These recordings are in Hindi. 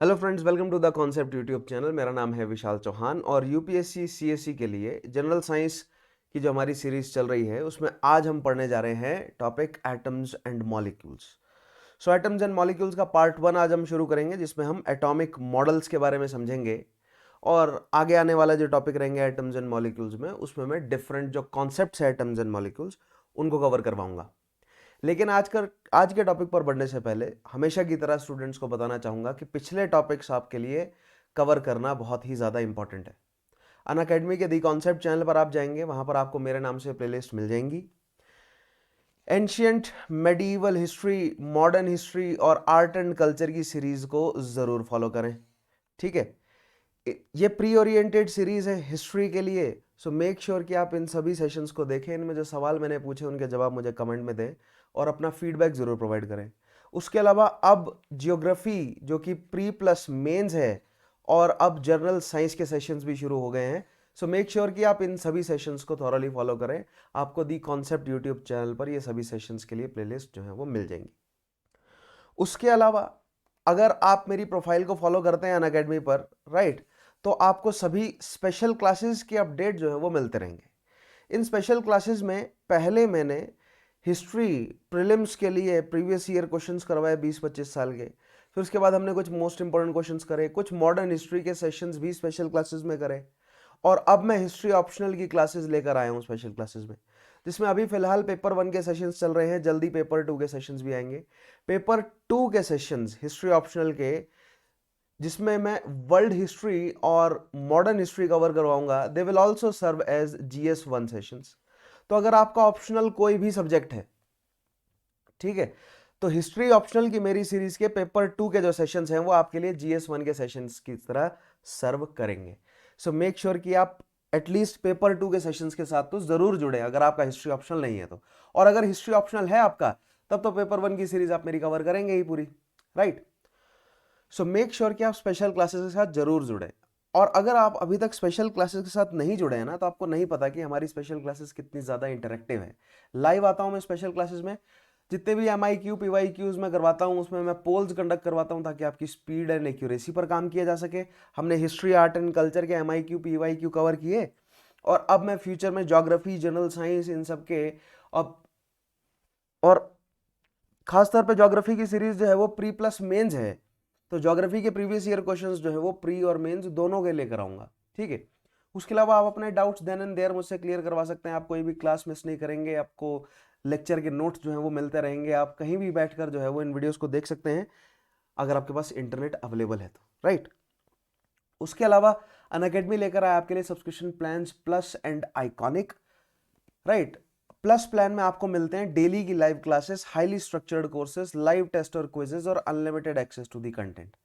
Hello friends, welcome to the concept YouTube channel. मेरा नाम है विशाल चौहान और यूपीएससी सीएससी के लिए जनरल साइंस की जो हमारी सीरीज चल रही है उसमें आज हम पढ़ने जा रहे हैं topic atoms and molecules. So atoms and molecules का पार्ट 1 आज हम शुरू करेंगे, जिसमें हम एटॉमिक मॉडल्स के बारे में समझेंगे और आगे आने वाला जो टॉपिक रहेंगे एटम्स एंड मॉलिक्यूल्स में, उसमें मैं डिफरेंट जो कॉन्सेप्ट्स है एटम्स एंड मॉलिक्यूल्स उनको कवर करवाऊंगा। लेकिन आज के टॉपिक पर बढ़ने से पहले हमेशा की तरह स्टूडेंट्स को बताना चाहूंगा कि पिछले टॉपिक्स आपके लिए कवर करना बहुत ही ज़्यादा इंपॉर्टेंट है। अनअकैडमी के दी कॉन्सेप्ट चैनल पर आप जाएंगे, वहां पर आपको मेरे नाम से प्लेलिस्ट मिल जाएंगी। Ancient, medieval history, modern history और आर्ट एंड कल्चर की सीरीज को ज़रूर फॉलो करें, ठीक है। ये प्री ओरिएंटेड सीरीज है हिस्ट्री के लिए, सो मेक श्योर कि आप इन सभी सेशंस को देखें। इनमें जो सवाल मैंने पूछे उनके जवाब मुझे कमेंट में दें और अपना फीडबैक ज़रूर प्रोवाइड करें। उसके अलावा अब जियोग्राफी जो कि प्री प्लस मेंस है और अब जनरल साइंस के सेशंस भी शुरू हो गए हैं, सो मेक श्योर कि आप इन सभी सेशंस को थॉरली फॉलो करें। आपको दी कॉन्सेप्ट यूट्यूब चैनल पर ये सभी सेशंस के लिए प्लेलिस्ट जो है वो मिल जाएंगी। उसके अलावा अगर आप मेरी प्रोफाइल को फॉलो करते हैं अनअकैडमी पर, राइट, तो आपको सभी स्पेशल क्लासेस के अपडेट जो है वो मिलते रहेंगे। इन स्पेशल क्लासेस में पहले मैंने हिस्ट्री प्रीलिम्स के लिए प्रीवियस ईयर क्वेश्चंस करवाए 20-25 साल के, फिर उसके बाद हमने कुछ मोस्ट इंपॉर्टेंट क्वेश्चंस करे, कुछ मॉडर्न हिस्ट्री के सेशंस भी स्पेशल क्लासेस में करे, और अब मैं हिस्ट्री ऑप्शनल की क्लासेस लेकर आया हूँ स्पेशल क्लासेस में, जिसमें अभी फिलहाल पेपर 1 के सेशंस चल रहे हैं, जल्दी पेपर 2 के सेशंस भी आएंगे। पेपर 2 के सेशंस हिस्ट्री ऑप्शनल के, जिसमें मैं वर्ल्ड हिस्ट्री और मॉडर्न हिस्ट्री कवर करवाऊंगा, they will also serve as GS1 sessions. तो अगर आपका ऑप्शनल कोई भी सब्जेक्ट है, ठीक है, तो हिस्ट्री ऑप्शनल की मेरी सीरीज के पेपर 2 के जो सेशंस हैं वो आपके लिए GS1 के सेशंस की तरह सर्व करेंगे। सो मेक श्योर कि आप एटलीस्ट पेपर 2 के सेशंस के साथ तो जरूर जुड़े अगर आपका हिस्ट्री ऑप्शनल नहीं है तो। और अगर हिस्ट्री ऑप्शनल है आपका, तब तो पेपर 1 की सीरीज आप मेरी कवर करेंगे ही पूरी, राइट। सो मेक श्योर कि आप स्पेशल क्लासेस के साथ जरूर जुड़े। और अगर आप अभी तक स्पेशल क्लासेस के साथ नहीं जुड़े हैं ना, तो आपको नहीं पता कि हमारी स्पेशल क्लासेस कितनी ज़्यादा इंटरेक्टिव है। लाइव आता हूं मैं स्पेशल क्लासेस में, जितने भी MIQ PYQs में करवाता हूं उसमें मैं पोल्स कंडक्ट करवाता हूं ताकि आपकी स्पीड एंड एक्यूरेसी पर काम किया जा सके। हमने हिस्ट्री, आर्ट एंड कल्चर के MIQ PYQ कवर किए, और अब मैं फ्यूचर में ज्योग्राफी, जनरल साइंस, इन सब के अब, और खासतौर पे ज्योग्राफी की सीरीज जो है वो प्री प्लस मेंस है, तो ज्योग्राफी के प्रीवियस ईयर क्वेश्चंस जो है वो प्री और मेंस दोनों के लेकर आऊंगा, ठीक है। उसके अलावा आप अपने डाउट्स देन एंड देयर मुझसे क्लियर करवा सकते हैं। आप कोई भी क्लास मिस नहीं करेंगे, आपको लेक्चर के नोट्स जो है वो मिलते रहेंगे, आप कहीं भी बैठकर जो है वो इन वीडियोस को देख सकते हैं अगर आपके पास इंटरनेट अवेलेबल है तो, राइट। उसके अलावा अनअकैडमी लेकर आया आपके लिए subscription plans plus and iconic, right. Plus plan में आपको मिलते हैं डेली की live classes, highly structured courses, live test और क्विजेज और unlimited access to the content.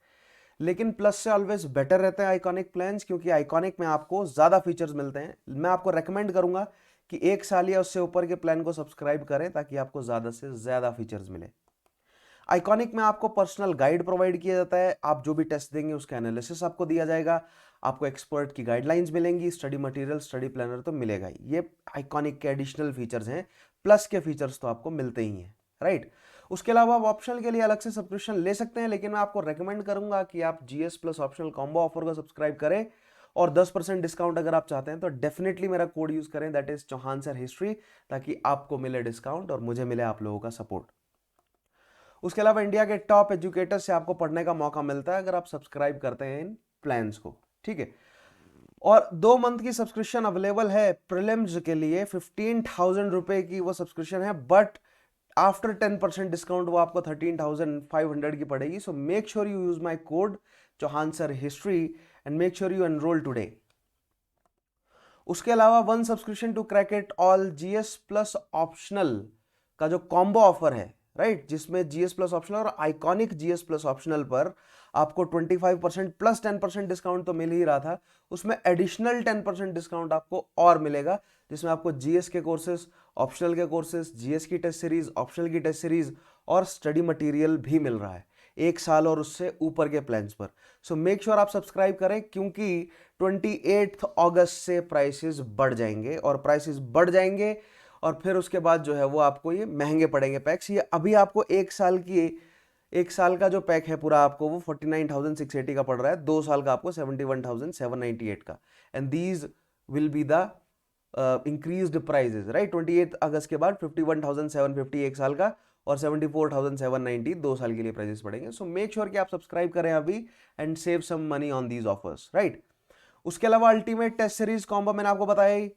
लेकिन प्लस से ऑलवेज बेटर रहते हैं आइकॉनिक प्लान्स, क्योंकि आइकॉनिक में आपको ज़्यादा फीचर्स मिलते हैं। मैं आपको रेकमेंड करूंगा कि 1 साल या उससे ऊपर के प्लान को सब्सक्राइब करें ताकि आपको ज़्यादा से ज़्यादा फीचर्स मिले। आइकॉनिक में आपको पर्सनल गाइड प्रोवाइड किया जाता है, आप जो भी टेस्ट देंगे उसका एनालिसिस आपको दिया जाएगा, आपको एक्सपर्ट की गाइडलाइंस मिलेंगी, स्टडी मटेरियल, स्टडी प्लानर तो मिलेगा ही। ये आइकॉनिक के एडिशनल फीचर्स हैं, प्लस के फीचर्स तो आपको मिलते ही हैं, राइट। उसके अलावा आप ऑप्शनल के लिए अलग से सब्सक्रिप्शन ले सकते हैं, लेकिन मैं आपको रेकमेंड करूंगा कि आप GS plus optional combo offer को सब्सक्राइब करें, और 10% डिस्काउंट अगर आप चाहते हैं तो डेफिनेटली मेरा कोड यूज करें, that is Chauhan sir history, ताकि आपको मिले डिस्काउंट और मुझे मिले आप लोगों का सपोर्ट। उसके अलावा इंडिया के टॉप एजुकेटर से आपको पढ़ने का मौका मिलता है अगर आप सब्सक्राइब करते हैं इन प्लान्स को, ठीक है। और 2 मंथ की सब्सक्रिप्शन अवेलेबल है प्रीलिम्स के लिए, 15,000 रुपए की वो सब्सक्रिप्शन है, बट आफ्टर 10% डिस्काउंट वो आपको 13,500 की पड़ेगी। So make sure you use my code Chauhan sir history and make sure you enrol today. उसके अलावा 1 subscription to crack it all GS plus optional का जो कॉम्बो ऑफर है, राइट, जिसमें GS प्लस ऑप्शनल और आइकॉनिक GS प्लस ऑप्शनल पर आपको 25% प्लस 10% डिस्काउंट तो मिल ही रहा था, उसमें एडिशनल 10% डिस्काउंट आपको और मिलेगा, जिसमें आपको GS के कोर्सेज, ऑप्शनल के कोर्सेज, GS की टेस्ट सीरीज, ऑप्शनल की टेस्ट सीरीज और स्टडी मटेरियल भी मिल रहा है 1 साल और उससे ऊपर के प्लान्स पर। सो मेक श्योर आप सब्सक्राइब करें, क्योंकि 28 अगस्त से प्राइसेस बढ़ जाएंगे, और प्राइसेस बढ़ जाएंगे और फिर उसके बाद जो है वो आपको ये महंगे पड़ेंगे पैक्स। ये अभी आपको 1 साल का जो पैक है पूरा आपको वो 49,680 का पड़ रहा है, 2 साल का आपको 71,798 का। And these will be the increased prices, right. 28 अगस्त के बाद 51,750 1 साल का और 74,790 2 साल के लिए प्राइजेस पड़ेंगे। सो मेक श्योर कि आप सब्सक्राइब करें अभी and save some money on these offers, right. उसके अलावा अल्टीमेट टेस्ट सीरीज कॉम्बो मैंने आपको बताया ही,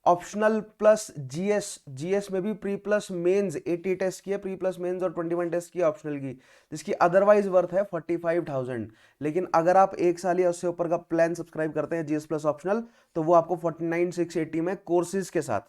ऑप्शनल प्लस जीएस में भी प्री प्लस मेंस 80 टेस्ट की है, प्री प्लस मेंस और 21 टेस्ट की ऑप्शनल की, जिसकी अदरवाइज वर्थ है 45,000। लेकिन अगर आप 1 साल या उससे ऊपर का प्लान सब्सक्राइब करते हैं जीएस प्लस ऑप्शनल, तो वो आपको 49,680 में कोर्सेज के साथ,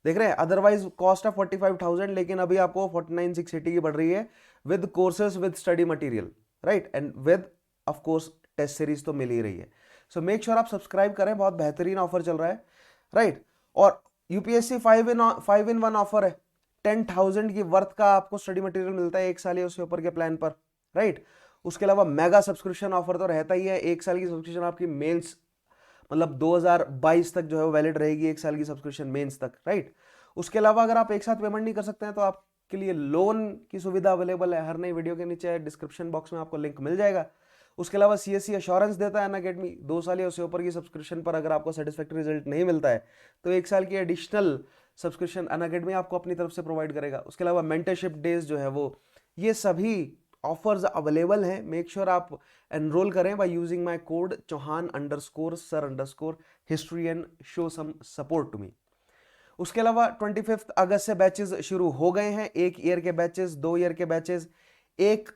देख रहे हैं, अदरवाइज कॉस्ट है 45,000, लेकिन अभी आपको 49,680 की पड़ रही है with courses with study material, right, and with of course test series तो मिल ही रही है। सो मेक श्योर आप सब्सक्राइब करें, बहुत बेहतरीन ऑफर चल रहा है, राइट। और यूपीएससी 5 in 1 ऑफर है, 10,000 की वर्थ का आपको स्टडी मटेरियल मिलता है 1 साल या उससे ऊपर के प्लान पर, राइट। उसके अलावा मेगा सब्सक्रिप्शन ऑफर तो रहता ही है, 1 साल की सब्सक्रिप्शन आपकी मेंस मतलब 2022 तक जो है वो वैलिड रहेगी, 1 साल की सब्सक्रिप्शन मेंस तक, राइट। उसके अलावा अगर आप एक साथ पेमेंट नहीं कर सकते हैं तो आपके लिए लोन की सुविधा अवेलेबल है, हर नई वीडियो के नीचे डिस्क्रिप्शन बॉक्स में आपको लिंक मिल जाएगा। उसके अलावा सीएससी एश्योरेंस देता है अनअकैडमी, 2 साल या उससे ऊपर की सब्सक्रिप्शन पर अगर आपको सेटिस्फैक्टरी रिजल्ट नहीं मिलता है तो 1 साल की एडिशनल सब्सक्रिप्शन अनअकैडमी आपको अपनी तरफ से प्रोवाइड करेगा। उसके अलावा मेंटरशिप डेज जो है वो, ये सभी ऑफर्स अवेलेबल हैं। मेक श्योर आप एनरोल करें by using my code Chauhan_sir_history and show some support to me. उसके अलावा 25 अगस्त से बैचेस शुरू हो गए हैं, 1 ईयर के बैचेस, 2 ईयर के बैचेस, 1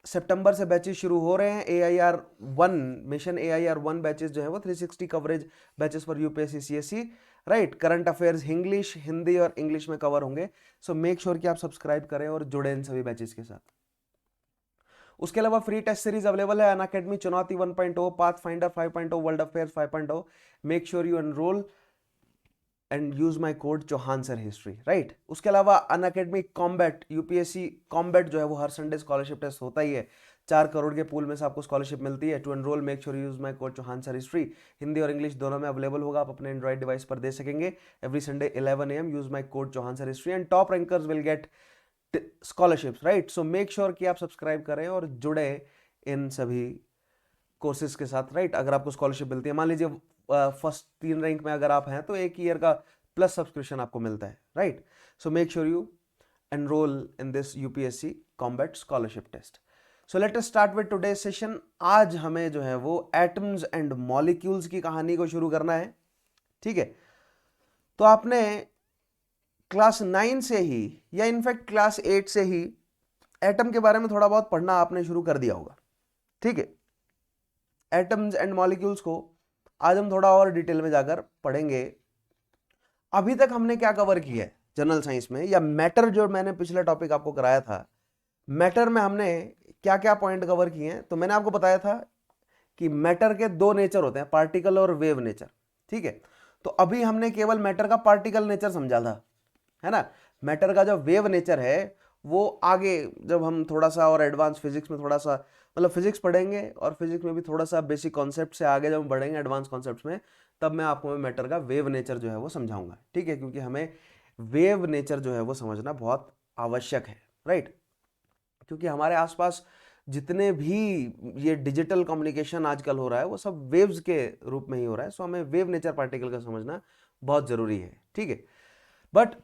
सितंबर से बैचेस शुरू हो रहे हैं। AIR1 मिशन AIR1 बैचेस जो है वो 360 coverage batches for UPSC CSC, right. Current affairs English, Hindi और इंग्लिश में कवर होंगे। सो मेक श्योर कि आप सब्सक्राइब करें और जुड़े इन सभी बैचेस के साथ। उसके अलावा फ्री टेस्ट सीरीज अवेलेबल है Unacademy Chunauti 1.0, pathfinder 5.0, world affairs 5.0। Make sure you enrol and use my code Chauhan sir history, right. उसके अलावा अनअकैडमी कॉम्बैट, यूपीएससी कॉम्बैट जो है वो हर संडे स्कॉलरशिप टेस्ट होता ही है, 4 करोड़ के पूल में से आपको स्कॉलरशिप मिलती है। To enrol make sure use my code Chauhan sir history, Hindi और इंग्लिश दोनों में अवेलेबल होगा, आप अपने एंड्रॉइड डिवाइस पर दे सकेंगे। Every Sunday 11 AM use my code Chauhan sir history and top rankers will get scholarships, right. So make sure कि आप सब्सक्राइब करें और जुड़े इन सभी कोर्सेज के साथ, राइट। अगर आपको स्कॉलरशिप मिलती है, मान लीजिए फर्स्ट 3 रैंक में अगर आप हैं तो 1 ईयर का प्लस सब्सक्रिप्शन आपको मिलता है, right. So make sure you enrol in this UPSC combat scholarship test. So let us start with today session. आज हमें जो है वो एटम्स एंड मॉलिक्यूल्स की कहानी को शुरू करना है, ठीक है। तो आपने क्लास 9 से ही या इनफैक्ट क्लास 8 से ही एटम के बारे में थोड़ा बहुत पढ़ना आपने शुरू कर दिया होगा, ठीक है। एटम्स एंड मॉलिक्यूल्स को आज हम थोड़ा और डिटेल में जाकर पढ़ेंगे। अभी तक हमने क्या कवर किया है जनरल साइंस में, या मैटर जो मैंने पिछला टॉपिक आपको कराया था, मैटर में हमने क्या क्या पॉइंट कवर किए हैं। तो मैंने आपको बताया था कि मैटर के 2 नेचर होते हैं, पार्टिकल और वेव नेचर, ठीक है। तो अभी हमने केवल मैटर का पार्टिकल नेचर समझा था, है ना। मैटर का जो वेव नेचर है वो आगे जब हम थोड़ा सा और एडवांस फिजिक्स में थोड़ा सा मतलब फिजिक्स पढ़ेंगे और फिजिक्स में भी थोड़ा सा बेसिक कॉन्सेप्ट से आगे जब हम बढ़ेंगे एडवांस कॉन्सेप्ट्स में, तब मैं आपको मैटर का वेव नेचर जो है वो समझाऊंगा, ठीक है। क्योंकि हमें वेव नेचर जो है वो समझना बहुत आवश्यक है, राइट। क्योंकि हमारे आसपास जितने भी ये डिजिटल कम्युनिकेशन आजकल हो रहा है वो सब वेव्स के रूप में ही हो रहा है। सो हमें वेव नेचर पार्टिकल का समझना बहुत जरूरी है, ठीक है। बट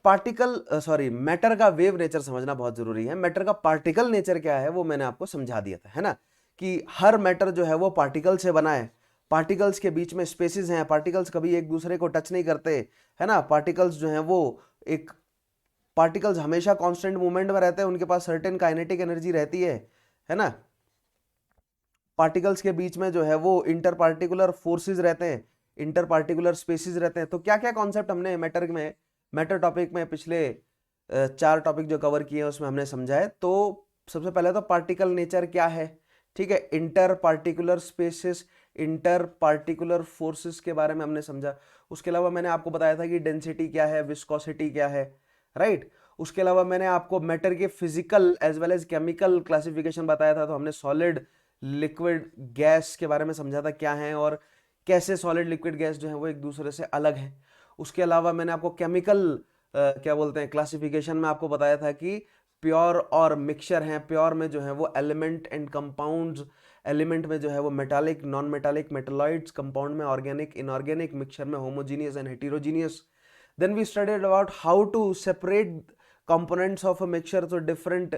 मैटर का वेव नेचर समझना बहुत जरूरी है। मैटर का पार्टिकल नेचर क्या है वो मैंने आपको समझा दिया था, है ना, कि हर मैटर जो है वो पार्टिकल से बना है, पार्टिकल्स के बीच में स्पेसेस हैं, पार्टिकल्स कभी एक दूसरे को टच नहीं करते, है ना। पार्टिकल्स जो हैं वो एक पार्टिकल्स हमेशा कांस्टेंट मूवमेंट में रहते हैं, उनके पास सर्टेन काइनेटिक एनर्जी रहती है ना। पार्टिकल्स के बीच में जो है वो इंटर पार्टिकुलर फोर्सेस रहते हैं, इंटर पार्टिकुलर स्पेसेस रहते हैं। तो क्या क्या कॉन्सेप्ट हमने मैटर टॉपिक में पिछले 4 टॉपिक जो कवर किए हैं उसमें हमने समझा है। तो सबसे पहले तो पार्टिकल नेचर क्या है, ठीक है। Inter particular spaces, inter particular forces के बारे में हमने समझा। उसके अलावा मैंने आपको बताया था कि डेंसिटी क्या है, विस्कोसिटी क्या है, राइट। उसके अलावा मैंने आपको मैटर के physical as well as chemical classification बताया था। तो हमने सॉलिड, लिक्विड, गैस के बारे में समझा था क्या है और कैसे सॉलिड, लिक्विड, गैस जो है वो एक दूसरे से अलग है। उसके अलावा मैंने आपको केमिकल क्या बोलते हैं क्लासिफिकेशन में आपको बताया था कि प्योर और मिक्सचर हैं। प्योर में जो है वो एलिमेंट एंड कंपाउंड्स, एलिमेंट में जो है वो metallic, non metallic, metalloids, compound में ऑर्गेनिक, इनऑर्गेनिक, मिक्सचर में homogeneous and heterogeneous. Then we studied about how to separate components of a mixture through different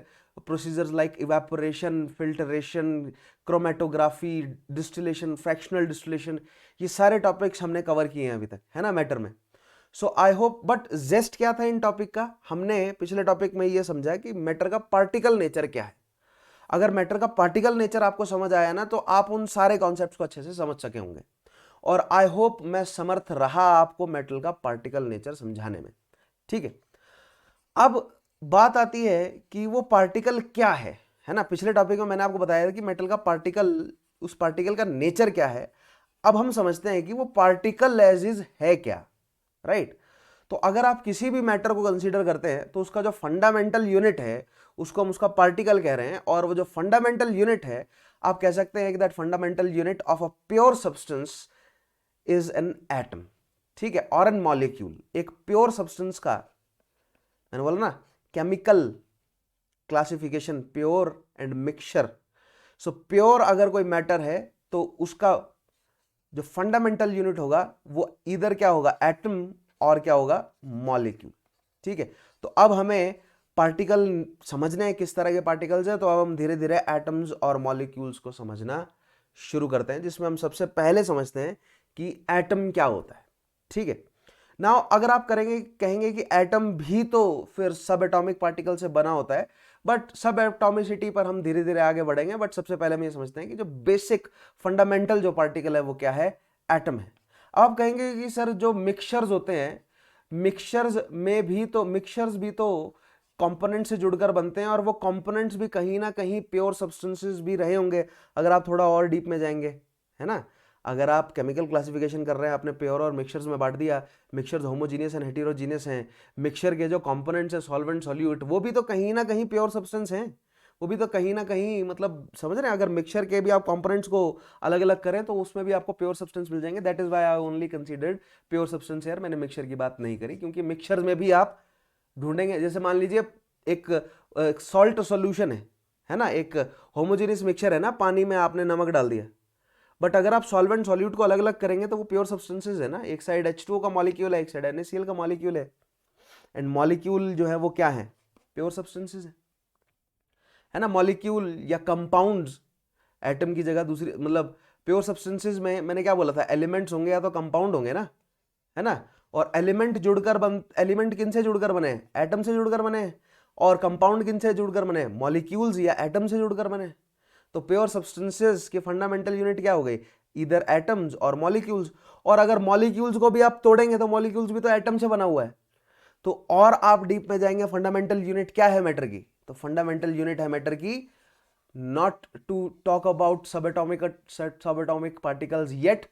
procedures like evaporation, filtration, chromatography, distillation, fractional distillation। ये सारे टॉपिक्स हमने कवर किए हैं अभी तक, है ना, मैटर में। सो आई होप, बट जेस्ट क्या था इन टॉपिक का, हमने पिछले टॉपिक में ये समझा कि मैटर का पार्टिकल नेचर क्या है। अगर मैटर का पार्टिकल नेचर आपको समझ आया ना, तो आप उन सारे कॉन्सेप्ट्स को अच्छे से समझ सके होंगे। और आई होप मैं समर्थ रहा आपको मेटल का पार्टिकल नेचर समझाने में। ठीक है, अब बात आती है कि वो पार्टिकल क्या है ना। पिछले टॉपिक में मैंने आपको बताया था कि मेटल का पार्टिकल, उस पार्टिकल का नेचर क्या है। अब हम समझते हैं कि वो पार्टिकल एज इज है क्या, राइट। तो अगर आप किसी भी मैटर को कंसीडर करते हैं तो उसका जो फंडामेंटल यूनिट है उसको हम उसका पार्टिकल कह रहे हैं। और वो जो फंडामेंटल यूनिट है, आप कह सकते हैं कि that fundamental unit of a pure substance is an atom. ठीक है, और एन मॉलिक्यूल। एक प्योर सब्सटेंस का, मैंने बोला ना, chemical classification pure and mixture. So pure अगर कोई मैटर है तो उसका जो फंडामेंटल यूनिट होगा वो इधर क्या होगा, एटम, और क्या होगा, मॉलिक्यूल। ठीक है, तो अब हमें पार्टिकल समझने हैं किस तरह के पार्टिकल्स हैं। तो अब हम धीरे धीरे एटम्स और मॉलिक्यूल्स को समझना शुरू करते हैं, जिसमें हम सबसे पहले समझते हैं कि एटम क्या होता है। ठीक है, नाउ अगर आप कहेंगे कि एटम भी तो फिर सब एटॉमिक पार्टिकल से बना होता है, बट सब एटॉमिसिटी पर हम धीरे धीरे आगे बढ़ेंगे। बट सबसे पहले हम ये समझते हैं कि जो बेसिक फंडामेंटल जो पार्टिकल है वो क्या है, एटम है। अब आप कहेंगे कि सर जो मिक्सचर्स होते हैं, मिक्सचर्स भी तो कंपोनेंट से जुड़कर बनते हैं, और वो कंपोनेंट्स भी कहीं ना कहीं प्योर सब्सटेंसेस भी रहे होंगे अगर आप थोड़ा और डीप में जाएंगे, है ना। अगर आप केमिकल क्लासिफिकेशन कर रहे हैं, आपने प्योर और मिक्सचर्स में बांट दिया, मिक्सचर्स होमोजीनियस एंड हेटेरोजीनियस हैं। मिक्सचर के जो कंपोनेंट्स हैं, सॉल्वेंट, सॉल्यूट, वो भी तो कहीं ना कहीं प्योर सब्सटेंस हैं। वो भी तो कहीं ना कहीं, मतलब समझ रहे हैं, अगर मिक्सचर के भी आप कंपोनेंट्स को अलग अलग करें तो उसमें भी आपको प्योर सब्सटेंस मिल जाएंगे। That is why I only considered pure substance यार, मैंने मिक्सचर की बात नहीं करी, क्योंकि मिक्सचर में भी आप ढूंढेंगे। जैसे मान लीजिए एक सॉल्ट सॉल्यूशन है ना, एक होमोजेनियस मिक्सचर है ना, पानी में आपने नमक डाल दिया, बट अगर आप सॉल्वेंट सॉल्यूट को अलग अलग करेंगे तो वो प्योर सब्सटेंसेस है ना। एक साइड H2O का मॉलिक्यूल है, एक साइड NaCl का मॉलिक्यूल है, एंड मॉलिक्यूल जो है वो क्या है, प्योर सब्सटेंसेस है ना। मॉलिक्यूल या कंपाउंड्स एटम की जगह दूसरी, मतलब प्योर सब्सटेंसेस में मैंने क्या बोला था, एलिमेंट्स होंगे या तो कंपाउंड होंगे ना, है ना। और एलिमेंट किन से जुड़कर बने, एटम से जुड़कर बने। और कंपाउंड किन से जुड़कर बने, मॉलिक्यूल्स या एटम से जुड़कर बने। तो प्योर सब्सटेंसेस के फंडामेंटल यूनिट क्या हो गई, इधर एटम्स और मॉलिक्यूल्स। और अगर मॉलिक्यूल्स को भी आप तोड़ेंगे तो मॉलिक्यूल्स भी तो एटम से बना हुआ है। तो और आप डीप में जाएंगे, फंडामेंटल यूनिट क्या है मैटर की, तो फंडामेंटल यूनिट है मैटर की, not to talk about subatomic particles yet.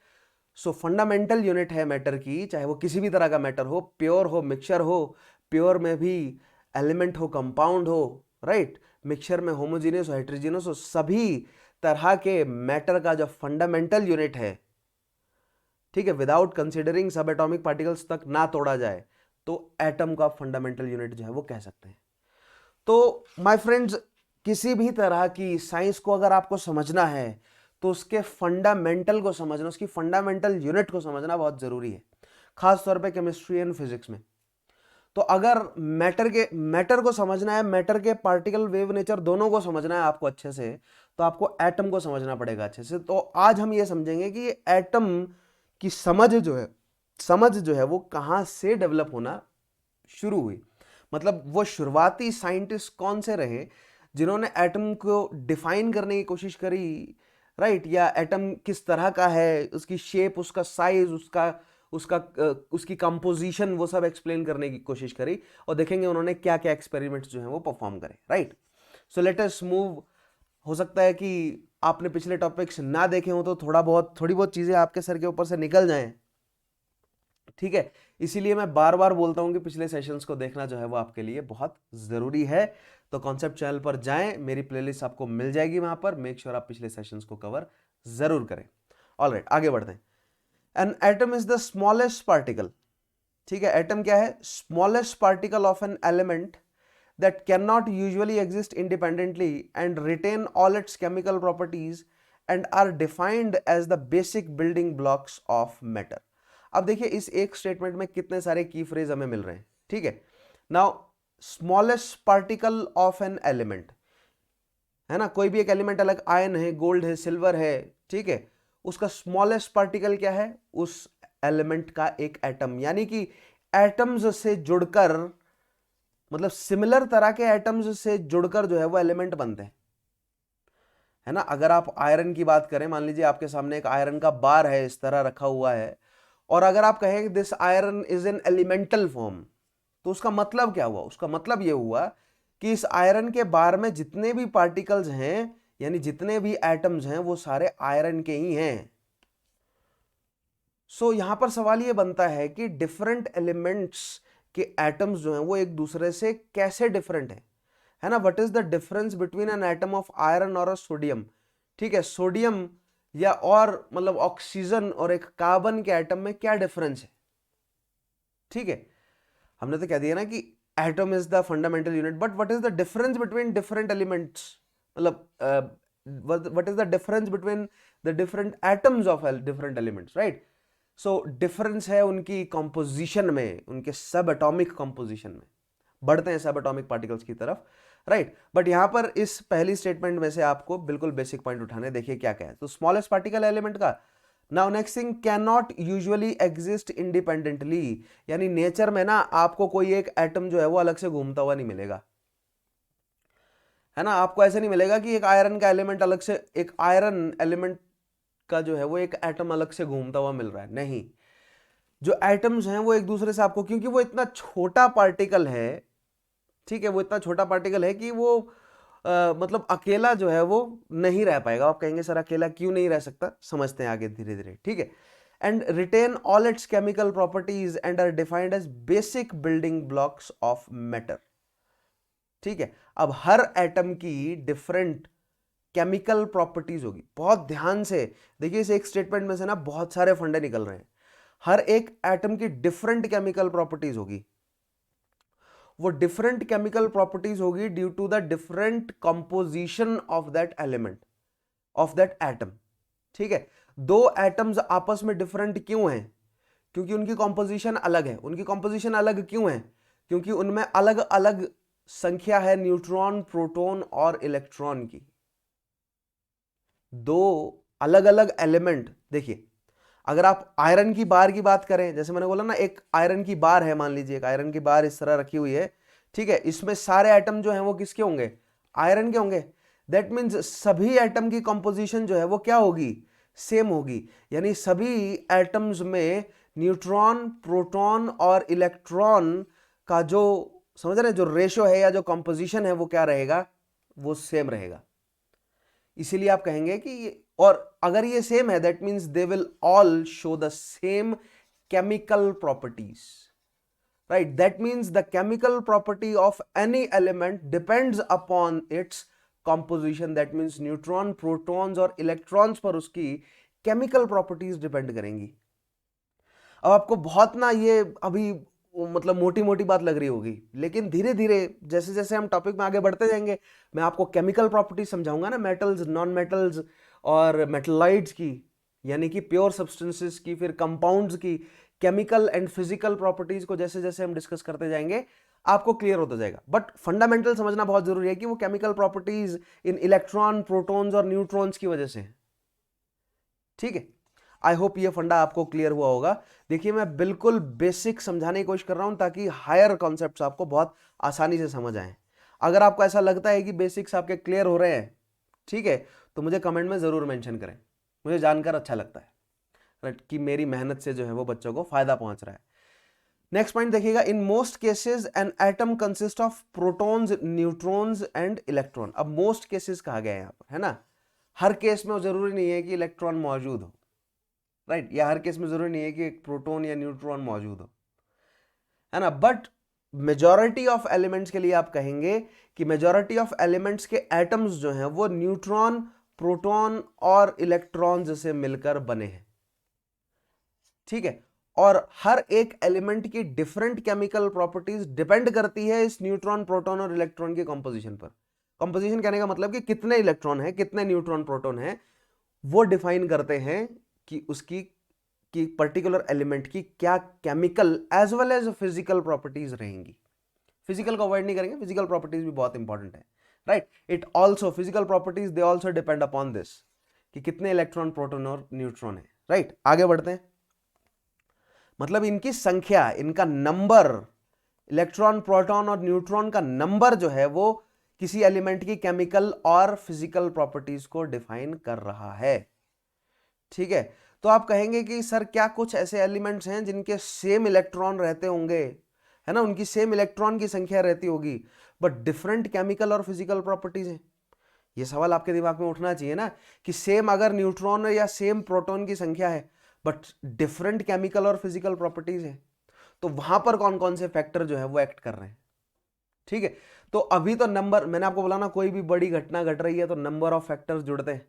So fundamental unit है मैटर की, चाहे वो किसी भी तरह का मैटर हो, प्योर हो, मिक्सचर हो, प्योर में भी एलिमेंट हो, कंपाउंड हो, राइट, मिक्सचर में होमोजीनियस हो, हेटेरोजीनियस हो, सभी तरह के मैटर का जो फंडामेंटल यूनिट है, ठीक है, विदाउट कंसिडरिंग सब एटॉमिक पार्टिकल्स तक ना तोड़ा जाए, तो एटम का फंडामेंटल यूनिट जो है वो कह सकते हैं। तो माय फ्रेंड्स, किसी भी तरह की साइंस को अगर आपको समझना है तो उसके फंडामेंटल को समझना, उसकी फंडामेंटल यूनिट को समझना बहुत जरूरी है, खास तौर पे केमिस्ट्री एंड फिजिक्स में। तो अगर मैटर को समझना है, मैटर के पार्टिकल, वेव नेचर दोनों को समझना है आपको अच्छे से, तो आपको एटम को समझना पड़ेगा अच्छे से। तो आज हम ये समझेंगे कि एटम की समझ जो है वो कहां से डेवलप होना शुरू हुई। मतलब वो शुरुआती साइंटिस्ट कौन से रहे जिन्होंने एटम को डिफाइन करने की कोशिश करी, राइट, या एटम किस तरह का है, उसकी शेप, उसका साइज, उसकी कंपोजिशन, वो सब एक्सप्लेन करने की कोशिश करी। और देखेंगे उन्होंने क्या क्या एक्सपेरिमेंट्स जो हैं वो परफॉर्म करे, राइट। सो लेट अस मूव। हो सकता है कि आपने पिछले टॉपिक्स ना देखे हो तो थोड़ी बहुत चीजें आपके सर के ऊपर से निकल जाएं, ठीक है। इसीलिए मैं बार बार बोलता हूं कि पिछले सेशंस को देखना जो है वो आपके लिए बहुत जरूरी है। तो कॉन्सेप्ट चैनल पर जाएं, मेरी प्लेलिस्ट आपको मिल जाएगी वहां पर, मेक श्योर आप पिछले सेशंस को कवर जरूर करें। ऑलराइट, आगे बढ़ते हैं। N atom is the smallest particle, ठीक है। एटम क्या है, smallest particle of an element that cannot usually exist independently and retain all its chemical properties and are defined as the basic building blocks of matter. अब देखिए इस एक स्टेटमेंट में कितने सारे की फ्रेज हमें मिल रहे हैं, ठीक है। Now smallest particle of an element है ना, कोई भी एक एलिमेंट अलग, आयन है, गोल्ड है, सिल्वर है, ठीक है, उसका स्मॉलेस्ट पार्टिकल क्या है, उस एलिमेंट का एक एटम, यानी कि एटम्स से जुड़कर, मतलब सिमिलर तरह के एटम्स से जुड़कर जो है वो एलिमेंट बनते हैं, है ना। अगर आप आयरन की बात करें, मान लीजिए आपके सामने एक आयरन का बार है, इस तरह रखा हुआ है, और अगर आप कहें this iron is an elemental form, तो उसका मतलब क्या हुआ, उसका मतलब यह हुआ कि इस आयरन के बार में जितने भी पार्टिकल्स हैं, यानी जितने भी एटम्स हैं, वो सारे आयरन के ही हैं। सो यहां पर सवाल यह बनता है कि डिफरेंट एलिमेंट्स के एटम्स जो हैं वो एक दूसरे से कैसे डिफरेंट है ना। What is the difference between an atom of iron और अ सोडियम, ठीक है, सोडियम या और मतलब ऑक्सीजन और एक कार्बन के एटम में क्या डिफरेंस है, ठीक है। हमने तो कह दिया ना कि atom is the fundamental unit, but what is the difference between different elements, मतलब what is the difference between the different atoms of different elements, right. So difference है उनकी कंपोजिशन में, उनके सब एटॉमिक कंपोजिशन में, बढ़ते हैं सब एटॉमिक पार्टिकल्स की तरफ, राइट। बट यहां पर इस पहली स्टेटमेंट में से आपको बिल्कुल बेसिक पॉइंट उठाने, देखिए क्या क्या है। तो स्मॉलेस्ट पार्टिकल एलिमेंट का, now next thing, can not usually exist independently, यानी नेचर में ना आपको कोई एक एटम जो है वो अलग से घूमता हुआ नहीं मिलेगा, है ना। आपको ऐसा नहीं मिलेगा कि एक आयरन का एलिमेंट अलग से, एक आयरन एलिमेंट का जो है वो एक एटम अलग से घूमता हुआ मिल रहा है, नहीं। जो एटम्स हैं वो एक दूसरे से आपको, क्योंकि वो इतना छोटा पार्टिकल है, ठीक है, वो इतना छोटा पार्टिकल है कि वो मतलब अकेला जो है वो नहीं रह पाएगा। आप कहेंगे सर अकेला क्यों नहीं रह सकता, समझते हैं आगे धीरे धीरे, ठीक है। And retain all its chemical properties and are defined as basic building blocks of matter, ठीक है। अब हर एटम की डिफरेंट केमिकल प्रॉपर्टीज होगी, बहुत ध्यान से देखिए, इस एक स्टेटमेंट में से ना बहुत सारे फंडे निकल रहे हैं। हर एक एटम की डिफरेंट केमिकल प्रॉपर्टीज होगी, वो डिफरेंट केमिकल प्रॉपर्टीज होगी due to the different composition of that element, of that atom, ठीक है। दो एटम्स आपस में डिफरेंट क्यों हैं, क्योंकि उनकी कंपोजिशन अलग है। उनकी कंपोजिशन अलग क्यों है, क्योंकि उनमें अलग अलग संख्या है न्यूट्रॉन, प्रोटॉन और इलेक्ट्रॉन की। दो अलग अलग एलिमेंट, देखिए अगर आप आयरन की बार की बात करें, जैसे मैंने बोला ना, एक आयरन की बार है, मान लीजिए एक आयरन की बार इस तरह रखी हुई है, ठीक है, इसमें सारे एटम जो हैं वो किसके होंगे, आयरन के होंगे। दैट मीन्स सभी एटम की कंपोजिशन जो है वो क्या होगी, सेम होगी, यानी सभी एटम्स में न्यूट्रॉन, प्रोटॉन और इलेक्ट्रॉन का जो, समझ रहे हैं, जो रेशो है या जो कंपोजिशन है वो क्या रहेगा, वो सेम रहेगा। इसीलिए आप कहेंगे कि, और अगर ये सेम है that means they will all show the same chemical properties, right. That means the chemical property of any element depends upon its composition, that means neutron, protons और इलेक्ट्रॉन्स पर उसकी केमिकल प्रॉपर्टीज डिपेंड करेंगी। अब आपको बहुत ना ये अभी मतलब मोटी मोटी बात लग रही होगी, लेकिन धीरे धीरे जैसे जैसे हम टॉपिक में आगे बढ़ते जाएंगे, मैं आपको केमिकल प्रॉपर्टीज समझाऊंगा ना, मेटल्स, नॉन मेटल्स और मेटलाइड्स की, यानी कि प्योर सब्सटेंसेस की, फिर कंपाउंड्स की केमिकल एंड फिजिकल प्रॉपर्टीज को जैसे जैसे हम डिस्कस करते जाएंगे आपको क्लियर होता जाएगा। बट फंडामेंटल समझना बहुत जरूरी है कि वो केमिकल प्रॉपर्टीज इन इलेक्ट्रॉन, प्रोटॉन्स और न्यूट्रॉन्स की वजह से है, ठीक है। आई होप ये फंडा आपको क्लियर हुआ होगा। देखिए मैं बिल्कुल बेसिक समझाने की कोशिश कर रहा हूं ताकि हायर कॉन्सेप्ट्स आपको बहुत आसानी से समझ आए। अगर आपको ऐसा लगता है कि बेसिक्स आपके क्लियर हो रहे हैं, ठीक है, तो मुझे कमेंट में जरूर मेंशन करें, मुझे जानकर अच्छा लगता है, राइट, कि मेरी मेहनत से जो है वो बच्चों को फायदा पहुंच रहा है। नेक्स्ट पॉइंट देखिएगा, in most cases an atom consist of protons, neutrons and electron. अब मोस्ट केसेस कहा गया है यहाँ पर, है ना, हर केस में जरूरी नहीं है कि इलेक्ट्रॉन मौजूद हो, राइट, या हर केस में जरूरी नहीं है कि एक प्रोटॉन या न्यूट्रॉन मौजूद हो, है ना। बट मेजॉरिटी ऑफ एलिमेंट्स के लिए आप कहेंगे कि मेजॉरिटी ऑफ एलिमेंट्स के एटम्स जो हैं वो न्यूट्रॉन, प्रोटॉन और इलेक्ट्रॉन्स से मिलकर बने हैं, ठीक है। और हर एक एलिमेंट की डिफरेंट केमिकल प्रॉपर्टीज डिपेंड करती है इस न्यूट्रॉन, प्रोटॉन और इलेक्ट्रॉन की कंपोजिशन पर। कंपोजिशन कहने का मतलब कि कितने इलेक्ट्रॉन है, कितने न्यूट्रॉन, प्रोटॉन है, वो डिफाइन करते हैं कि उसकी कि पर्टिकुलर एलिमेंट की क्या chemical as well as physical properties रहेंगी। फिजिकल को अवॉइड नहीं करेंगे, फिजिकल प्रॉपर्टीज भी बहुत इंपॉर्टेंट है, right. It also physical properties they also depend upon this कि कितने इलेक्ट्रॉन, प्रोटॉन और न्यूट्रॉन है, राइट। आगे बढ़ते हैं। मतलब इनकी संख्या, इनका नंबर, इलेक्ट्रॉन, प्रोटॉन और न्यूट्रॉन का नंबर जो है वो किसी एलिमेंट की केमिकल और फिजिकल प्रॉपर्टीज को डिफाइन कर रहा है, ठीक है। तो आप कहेंगे कि सर क्या कुछ ऐसे एलिमेंट्स हैं जिनके सेम इलेक्ट्रॉन रहते होंगे, है ना, उनकी सेम इलेक्ट्रॉन की संख्या रहती होगी, बट डिफरेंट केमिकल और फिजिकल प्रॉपर्टीज हैं? ये सवाल आपके दिमाग में उठना चाहिए ना, कि सेम अगर न्यूट्रॉन या सेम प्रोटॉन की संख्या है बट डिफरेंट केमिकल और फिजिकल प्रॉपर्टीज है, तो वहां पर कौन कौन से फैक्टर जो है वो एक्ट कर रहे हैं, ठीक है। तो अभी तो नंबर, मैंने आपको बोला ना, कोई भी बड़ी घटना घट रही है तो नंबर ऑफ फैक्टर्स जुड़ते हैं।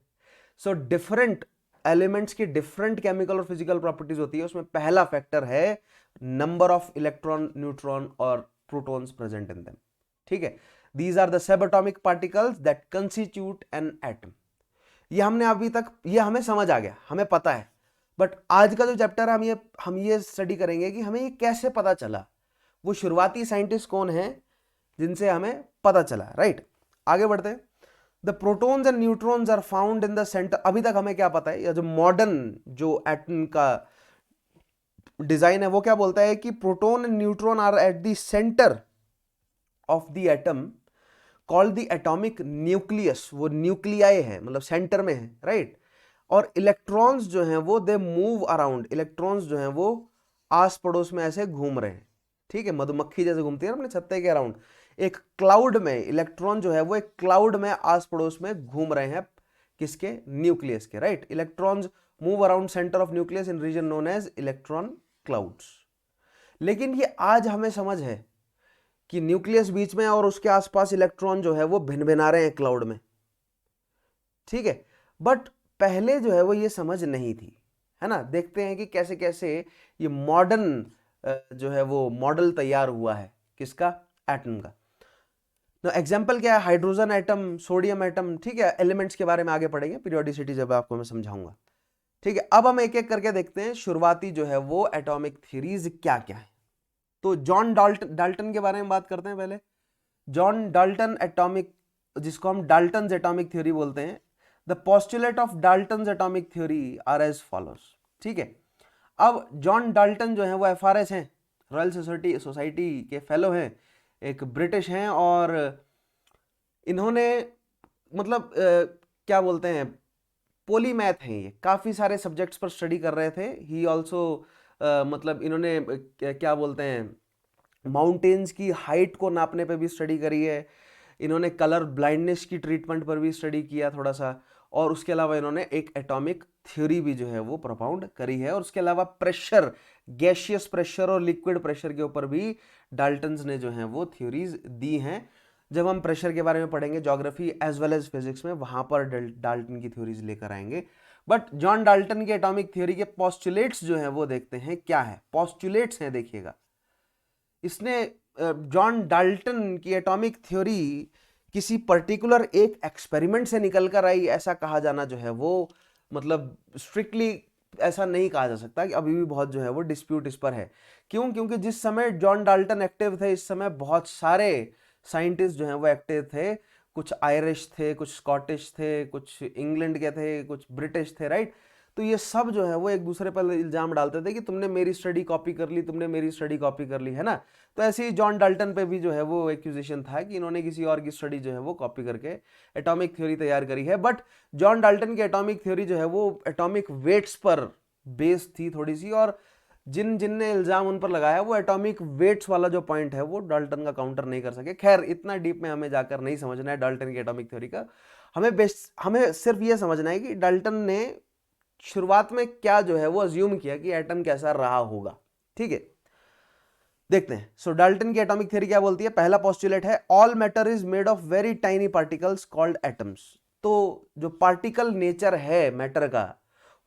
सो डिफरेंट एलिमेंट्स की डिफरेंट केमिकल और फिजिकल प्रॉपर्टीज होती है, उसमें पहला फैक्टर है नंबर ऑफ इलेक्ट्रॉन, न्यूट्रॉन और प्रोटॉन्स प्रेजेंट इन देम, ठीक है। These are the subatomic particles that constitute an atom. ये हमने अभी तक, ये हमें समझ आ गया, हमें पता है, बट आज का जो चैप्टर है हम ये स्टडी करेंगे कि हमें ये कैसे पता चला, वो शुरुआती साइंटिस्ट कौन है जिनसे हमें पता चला, राइट। आगे बढ़ते हैं। The protons and neutrons are found in the centre. अभी तक हमें क्या पता है, या जो मॉडर्न जो एटम का डिजाइन है वो क्या बोलता है कि proton and neutron are at the centre of the atom called the atomic nucleus. वो न्यूक्लियाई है, मतलब सेंटर में है, राइट। और इलेक्ट्रॉन्स जो हैं वो दे मूव अराउंड। इलेक्ट्रॉन्स जो हैं वो आस पड़ोस में ऐसे घूम रहे हैं, ठीक है, मधुमक्खी जैसे घूमती है ना अपने छत्ते के अराउंड। एक क्लाउड में इलेक्ट्रॉन जो है वो एक क्लाउड में आस पड़ोस में घूम रहे हैं, किसके, न्यूक्लियस के, right. Electrons move around centre of nucleus in region known as electron clouds. लेकिन ये आज हमें समझ है कि न्यूक्लियस बीच में और उसके आसपास इलेक्ट्रॉन जो है वो भिन भिना रहे हैं क्लाउड में, ठीक है। बट पहले जो है वो ये समझ नहीं थी, है ना। देखते हैं कि कैसे कैसे ये मॉडर्न जो है वो मॉडल तैयार हुआ है, किसका, एटम का। तो एग्जाम्पल क्या है, हाइड्रोजन एटम, सोडियम एटम, ठीक है। एलिमेंट्स के बारे में आगे पढ़ेंगे, पीरियोडिसिटी जब आपको मैं समझाऊंगा, ठीक है। अब हम एक एक करके देखते हैं शुरुआती जो है वो एटॉमिक थ्योरीज क्या क्या है। तो जॉन डाल्टन के बारे में बात करते हैं पहले। जॉन डाल्टन एटॉमिक, जिसको हम डाल्टन्स एटॉमिक थ्योरी बोलते हैं। The postulate of Dalton's atomic theory are as follows, ठीक है। अब जॉन डाल्टन जो है वो एफआरएस हैं, रॉयल सोसाइटी के फेलो हैं, एक ब्रिटिश हैं, और इन्होंने मतलब क्या बोलते हैं, पोलीमैथ हैं, ये काफ़ी सारे सब्जेक्ट्स पर स्टडी कर रहे थे। ही ऑल्सो मतलब इन्होंने क्या बोलते हैं, माउंटेन्स की हाइट को नापने पे भी स्टडी करी है। इन्होंने कलर ब्लाइंडनेस की ट्रीटमेंट पर भी स्टडी किया थोड़ा सा, और उसके अलावा इन्होंने एक एटॉमिक थ्योरी भी जो है वो प्रोपाउंड करी है। और उसके अलावा प्रेशर, गैशियस प्रेशर और लिक्विड प्रेशर के ऊपर भी डाल्टन्स ने जो है वो थ्योरीज दी हैं। जब हम प्रेशर के बारे में पढ़ेंगे geography as well as physics में, वहां पर डाल्टन की थ्योरीज लेकर आएंगे। बट जॉन डाल्टन की एटॉमिक थ्योरी के पोस्टुलेट्स जो हैं वो देखते हैं क्या है। पोस्टुलेट्स हैं, देखिएगा, इसने जॉन डाल्टन की एटॉमिक थ्योरी किसी पर्टिकुलर एक एक्सपेरिमेंट से निकल कर आई, ऐसा कहा जाना जो है वो मतलब स्ट्रिक्टली ऐसा नहीं कहा जा सकता, कि अभी भी बहुत जो है वो डिस्प्यूट इस पर है। क्यों? क्योंकि जिस समय जॉन डाल्टन एक्टिव थे, इस समय बहुत सारे साइंटिस्ट जो हैं वो एक्टिव थे। कुछ आयरिश थे, कुछ स्कॉटिश थे, कुछ इंग्लैंड के थे, कुछ ब्रिटिश थे, राइट। तो ये सब जो है वो एक दूसरे पर इल्जाम डालते थे कि तुमने मेरी स्टडी कॉपी कर ली, तुमने मेरी स्टडी कॉपी कर ली, है ना। तो ऐसे ही जॉन डाल्टन पे भी जो है वो एक्यूजेशन था कि इन्होंने किसी और की स्टडी जो है वो कॉपी करके एटॉमिक थ्योरी तैयार करी है। बट जॉन डाल्टन की एटॉमिक थ्योरी जो है वो एटॉमिक वेट्स पर बेस्ड थी थोड़ी सी, और जिनने इल्जाम उन पर लगाया वो एटॉमिक वेट्स वाला जो पॉइंट है वो डाल्टन का काउंटर नहीं कर सके। खैर, इतना डीप में हमें जाकर नहीं समझना है डाल्टन की एटॉमिक थ्योरी का। हमें सिर्फ ये समझना है कि डाल्टन ने शुरुआत में क्या जो है वो अज्यूम किया कि एटम कैसा रहा होगा, ठीक है। देखते हैं। सो डाल्टन की एटॉमिक थ्योरी क्या बोलती है। पहला पोस्टुलेट है, all matter is made of very tiny particles called atoms. तो जो पार्टिकल नेचर है मैटर का,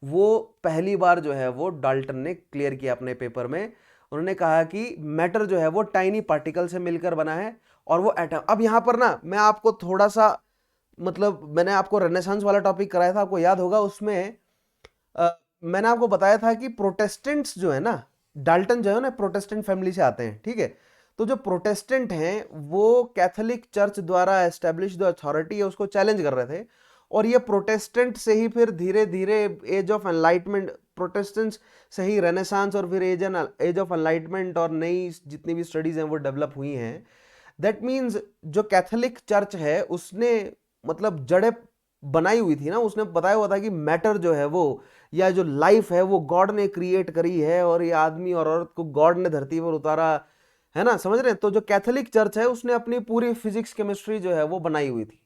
वो पहली बार जो है वो डाल्टन ने क्लियर किया अपने पेपर में। उन्होंने कहा कि मैटर जो है वो टाइनी पार्टिकल से मिलकर बना है और वो एटम। अब यहां पर ना मैं आपको थोड़ा सा, मतलब मैंने आपको रेनेसांस वाला टॉपिक कराया था, आपको याद होगा, उसमें मैंने आपको बताया था कि प्रोटेस्टेंट्स जो है ना, डाल्टन जो है ना प्रोटेस्टेंट फैमिली से आते हैं, ठीक है। तो जो प्रोटेस्टेंट हैं वो कैथोलिक चर्च द्वारा एस्टेब्लिश जो अथॉरिटी है उसको चैलेंज कर रहे थे, और ये प्रोटेस्टेंट से ही फिर धीरे धीरे एज ऑफ एनलाइटमेंट, प्रोटेस्टेंट्स से ही रेनेसांस और फिर एज ऑफ एनलाइटमेंट और नई जितनी भी स्टडीज हैं वो डेवलप हुई हैं। दैट मीन्स जो कैथोलिक चर्च है उसने मतलब जड़ें बनाई हुई थी ना, उसने बताया हुआ था कि मैटर जो है वो, या जो लाइफ है वो गॉड ने क्रिएट करी है, और ये आदमी और औरत को गॉड ने धरती पर उतारा है ना, समझ रहे हैं। तो जो कैथोलिक चर्च है उसने अपनी पूरी फिजिक्स केमिस्ट्री जो है वो बनाई हुई थी।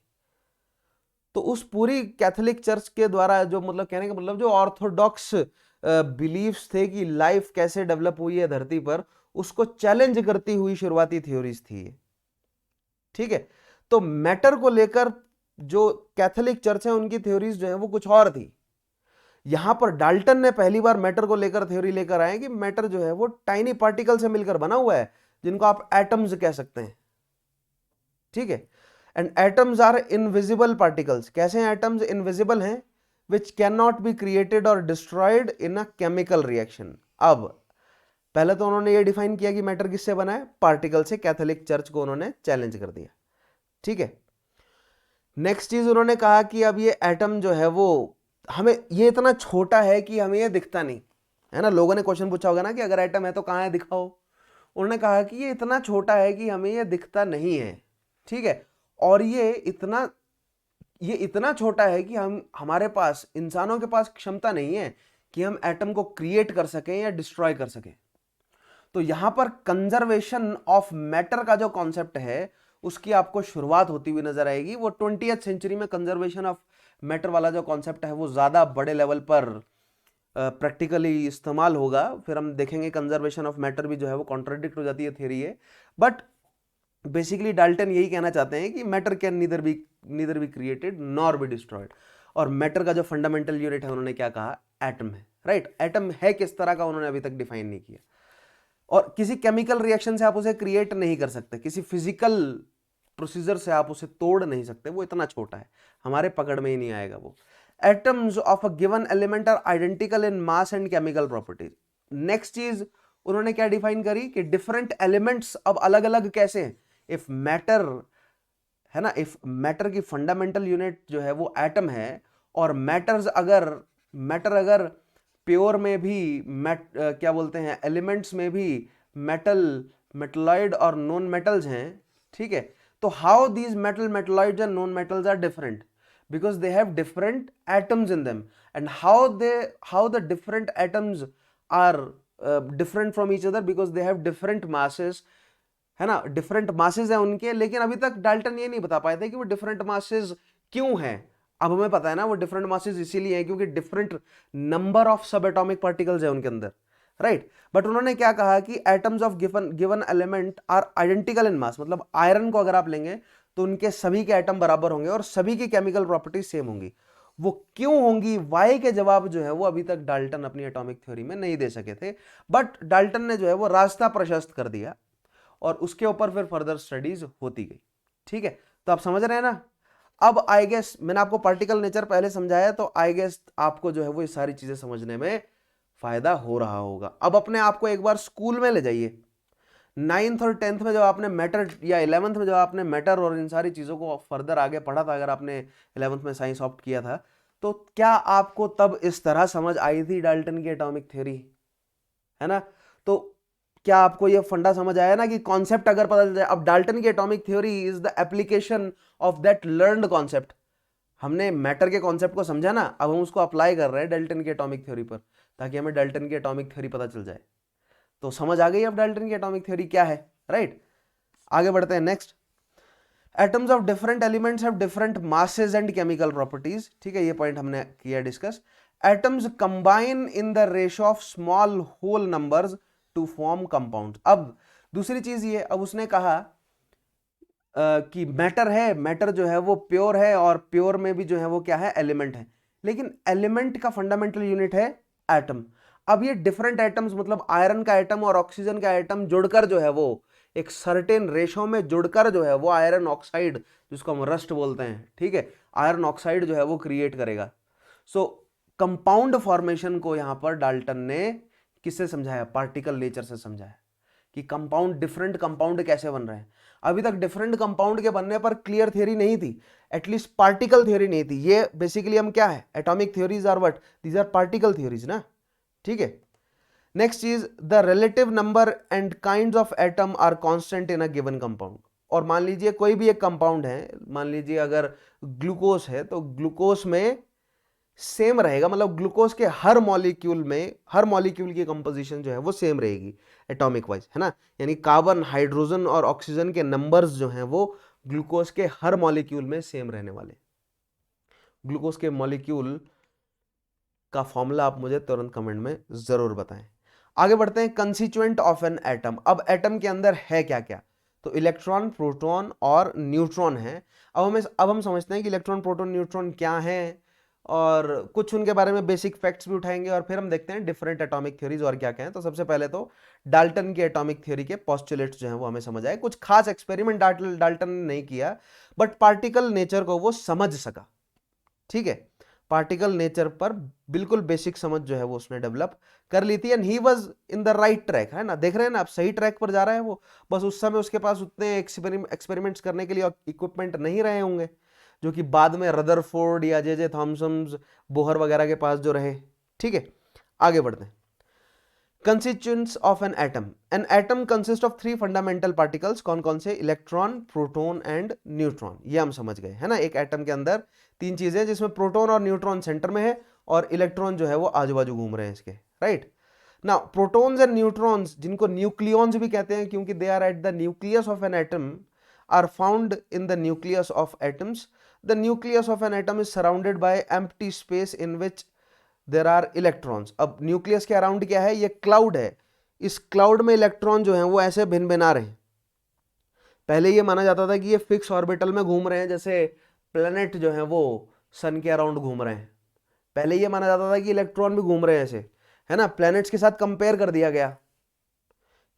तो उस पूरी कैथोलिक चर्च के द्वारा जो, मतलब कहने का मतलब जो ऑर्थोडॉक्स बिलीफ्स थे कि लाइफ कैसे डेवलप हुई है धरती पर, उसको चैलेंज करती हुई शुरुआती थ्योरीज थी ये, ठीक है। तो मैटर को लेकर जो कैथोलिक चर्च है उनकी थ्योरीज जो है वो कुछ और थी। यहां पर डाल्टन ने पहली बार मैटर को लेकर थ्योरी लेकर आए कि मैटर जो है वो टाइनी पार्टिकल से मिलकर बना हुआ है, जिनको आप एटम्स कह सकते हैं, ठीक है। And atoms are invisible particles. कैसे हैं एटम्स? इनविजिबल हैं, which can not be created और destroyed in a chemical reaction. अब पहले तो उन्होंने ये डिफाइन किया कि मैटर किससे बना है, पार्टिकल से। कैथोलिक चर्च को उन्होंने चैलेंज कर दिया, ठीक है। नेक्स्ट चीज उन्होंने कहा कि अब ये एटम जो है वो, हमें ये इतना छोटा है कि हमें ये दिखता नहीं है ना। लोगों ने क्वेश्चन पूछा होगा ना कि अगर एटम है तो कहाँ है, दिखाओ। उन्होंने कहा कि ये इतना छोटा है कि हमें ये दिखता नहीं है, ठीक है। और ये इतना छोटा है कि हम, हमारे पास, इंसानों के पास क्षमता नहीं है कि हम एटम को क्रिएट कर सकें या डिस्ट्रॉय कर सकें। तो यहां पर कंजर्वेशन ऑफ मैटर का जो कॉन्सेप्ट है उसकी आपको शुरुआत होती हुई नजर आएगी। वो 20th सेंचुरी में कंजर्वेशन ऑफ मैटर वाला जो कॉन्सेप्ट है वो ज्यादा बड़े लेवल पर प्रैक्टिकली इस्तेमाल होगा। फिर हम देखेंगे कंजर्वेशन ऑफ मैटर भी जो है वो कॉन्ट्राडिक्ट हो जाती है थ्योरी है। बट बेसिकली डाल्टन यही कहना चाहते हैं कि matter can neither be created nor be destroyed. और मैटर का जो फंडामेंटल यूनिट है उन्होंने क्या कहा, एटम है, राइट। एटम है किस तरह का उन्होंने अभी तक डिफाइन नहीं किया, और किसी केमिकल रिएक्शन से आप उसे क्रिएट नहीं कर सकते, किसी फिजिकल प्रोसीजर से आप उसे तोड़ नहीं सकते, वो इतना छोटा है, हमारे पकड़ में ही नहीं आएगा वो। Atoms of a given element are identical in mass and chemical properties. Next चीज उन्होंने क्या डिफाइन करी कि डिफरेंट एलिमेंट्स अब अलग अलग कैसे हैं। इफ मैटर है ना, इफ मैटर की फंडामेंटल यूनिट जो है वो एटम है, और मैटर अगर प्योर में भी क्या बोलते हैं, एलिमेंट्स में भी मेटलॉइड और नॉन मेटल्स हैं, ठीक है। तो how these metalloids and non metals are different, because they have different atoms in them, and how the different atoms are different from each other, because they have different masses, है ना, डिफरेंट मासेस हैं उनके। लेकिन अभी तक डाल्टन ये नहीं बता पाए थे कि वो डिफरेंट मासेस क्यों हैं। अब हमें पता है ना वो डिफरेंट मासेस इसीलिए हैं क्योंकि डिफरेंट नंबर ऑफ सब एटॉमिक पार्टिकल्स है उनके अंदर, राइट। बट उन्होंने क्या कहा कि atoms of given element are identical in mass, मतलब आयरन को अगर आप लेंगे तो उनके सभी के एटम बराबर होंगे और सभी की केमिकल प्रॉपर्टीज सेम होंगी। वो क्यों होंगी, वाई के जवाब जो है वो अभी तक डाल्टन अपनी एटॉमिक थ्योरी में नहीं दे सके थे। बट डाल्टन ने जो है वो रास्ता प्रशस्त कर दिया और उसके ऊपर फिर फर्दर स्टडीज होती गई, ठीक है। तो आप समझ रहे हैं ना। अब आई गेस मैंने आपको पार्टिकल नेचर पहले समझाया, तो आई गेस आपको जो है वो ये सारी चीजें समझने में फायदा हो रहा होगा। अब अपने आप को एक बार स्कूल में ले जाइए। 9th और 10th में जब आपने मैटर, या 11th में जब आपने मैटर और इन सारी चीजों को फर्दर आगे पढ़ा था, अगर आपने 11th में साइंस ऑप्ट किया था, तो क्या आपको तब इस तरह समझ आई थी डाल्टन की एटॉमिक थ्योरी, है ना। तो क्या आपको ये फंडा समझ आया ना कि कॉन्सेप्ट अगर पता चल जाए। अब डाल्टन की atomic theory is the application of that learned concept. हमने मैटर के कॉन्सेप्ट को समझा ना, अब हम उसको अप्लाई कर रहे हैं डाल्टन की एटॉमिक थ्योरी पर, ताकि हमें डाल्टन की एटॉमिक थ्योरी पता चल जाए। तो समझ आ गई अब डाल्टन की एटॉमिक थ्योरी क्या है, राइट। आगे बढ़ते हैं। Next, atoms of different elements have different masses and chemical properties, ठीक है, ये पॉइंट हमने किया discuss. Atoms combine in the ratio of small whole numbers to form compound. अब दूसरी चीज ये, अब उसने कहा कि मैटर है, मैटर जो है वो प्योर है, और प्योर में भी जो है वो क्या है, एलिमेंट है। लेकिन एलिमेंट का फंडामेंटल यूनिट है एटम। अब ये डिफरेंट एटम्स, मतलब आयरन का एटम और ऑक्सीजन का एटम जुड़कर जो है वो एक सर्टेन रेशो में जुड़कर जो है वो आयरन ऑक्साइड, जिसको हम रस्ट बोलते हैं, ठीक है, आयरन ऑक्साइड जो है वो क्रिएट करेगा। सो कंपाउंड फॉर्मेशन को यहां पर डाल्टन ने किससे समझाया? पार्टिकल नेचर से समझाया कि कंपाउंड, डिफरेंट कंपाउंड कैसे बन रहे हैं। अभी तक डिफरेंट कंपाउंड के बनने पर क्लियर थियरी नहीं थी, एटलीस्ट पार्टिकल थियरी नहीं थी। ये बेसिकली हम क्या है, atomic theories are what, these are particle theories ना, ठीक है। Next is the relative number and kinds of atom are constant in a given compound. और मान लीजिए कोई भी एक कंपाउंड है, मान लीजिए अगर ग्लूकोज है तो ग्लूकोज में सेम रहेगा, मतलब ग्लूकोज के हर मॉलिक्यूल में, हर मॉलिक्यूल की कंपोजिशन जो है वो सेम रहेगी एटॉमिक वाइज, है ना। यानी कार्बन, हाइड्रोजन और ऑक्सीजन के नंबर्स जो हैं वो ग्लूकोज के हर मॉलिक्यूल में सेम रहने वाले। ग्लूकोज के मॉलिक्यूल का फॉर्मूला आप मुझे तुरंत कमेंट में जरूर बताएं। आगे बढ़ते हैं, कंस्टिट्यूएंट ऑफ एन एटम। अब एटम के अंदर है क्या क्या? तो इलेक्ट्रॉन, प्रोटॉन और न्यूट्रॉन है। अब हम समझते हैं कि इलेक्ट्रॉन, प्रोटॉन, न्यूट्रॉन क्या है, और कुछ उनके बारे में बेसिक फैक्ट्स भी उठाएंगे, और फिर हम देखते हैं डिफरेंट एटॉमिक थ्योरीज और क्या क्या है। तो सबसे पहले तो डाल्टन की एटॉमिक थ्योरी के पोस्टुलेट्स जो हैं वो हमें समझ आए। कुछ खास एक्सपेरिमेंट डाल्टन ने नहीं किया, बट पार्टिकल नेचर को वो समझ सका, ठीक है। पार्टिकल नेचर पर बिल्कुल बेसिक समझ जो है वो उसने डेवलप कर ली थी, and he was in the right track, है ना। देख रहे हैं ना आप, सही ट्रैक पर जा रहा है वो। बस उस समय उसके पास उतने एक्सपेरिमेंट्स करने के लिए इक्विपमेंट नहीं रहे होंगे, जो कि बाद में रदरफोर्ड या जे थॉमसन, बोहर वगैरह के पास जो रहे, ठीक है। आगे बढ़ते हैं। Constituents of an atom consist of 3 fundamental particles. कौन कौन से? Electron, proton and neutron. ये हम समझ गए, है ना। एक एटम के अंदर 3 चीजें, जिसमें प्रोटॉन और न्यूट्रॉन सेंटर में है और इलेक्ट्रॉन जो है वो आजू बाजू घूम रहे हैं इसके, right. Now protons and neutrons, जिनको न्यूक्लियॉन्स भी कहते हैं क्योंकि they are at the nucleus of an atom, are found in the nucleus of atoms. The nucleus of an atom is surrounded by empty space in which there are electrons. अब न्यूक्लियस के अराउंड क्या है? ये क्लाउड है। इस क्लाउड में इलेक्ट्रॉन जो है वो ऐसे भिन्न भिन्न आ रहे हैं। पहले ये माना जाता था कि ये फिक्स ऑर्बिटल में घूम रहे हैं, जैसे प्लेनेट जो है वो सन के अराउंड घूम रहे हैं। पहले ये माना जाता था कि इलेक्ट्रॉन भी घूम रहे हैं ऐसे, है ना। प्लैनेट्स के साथ कंपेयर कर दिया गया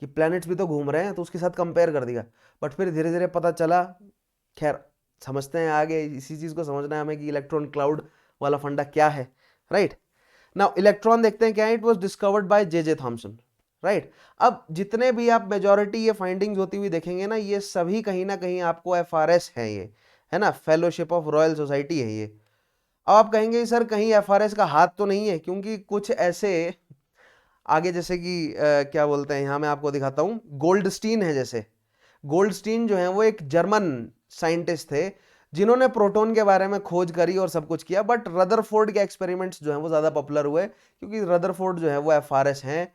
कि प्लैनेट्स भी तो घूम रहे हैं, तो उसके साथ कंपेयर कर दिया। बट फिर धीरे धीरे पता चला, खैर समझते हैं आगे, इसी चीज को समझना है हमें कि इलेक्ट्रॉन क्लाउड वाला फंडा क्या है, राइट। नाउ इलेक्ट्रॉन देखते हैं क्या है। It was discovered by J Thomson, right. अब जितने भी आप मेजॉरिटी ये फाइंडिंग्स होती हुई देखेंगे ना, ये सभी कहीं ना कहीं आपको FRS है, ये है ना, फेलोशिप ऑफ रॉयल सोसाइटी है ये। अब आप कहेंगे सर कहीं FRS का हाथ तो नहीं है, क्योंकि कुछ ऐसे आगे, जैसे कि क्या बोलते हैं, यहां मैं आपको दिखाता हूं, गोल्डस्टीन है। जैसे गोल्डस्टीन जो है वो एक जर्मन साइंटिस्ट थे, जिन्होंने प्रोटॉन के बारे में खोज करी और सब कुछ किया। बट रदरफोर्ड के एक्सपेरिमेंट्स जो हैं वो ज़्यादा पॉपुलर हुए, क्योंकि रदरफोर्ड जो है वो FRS हैं,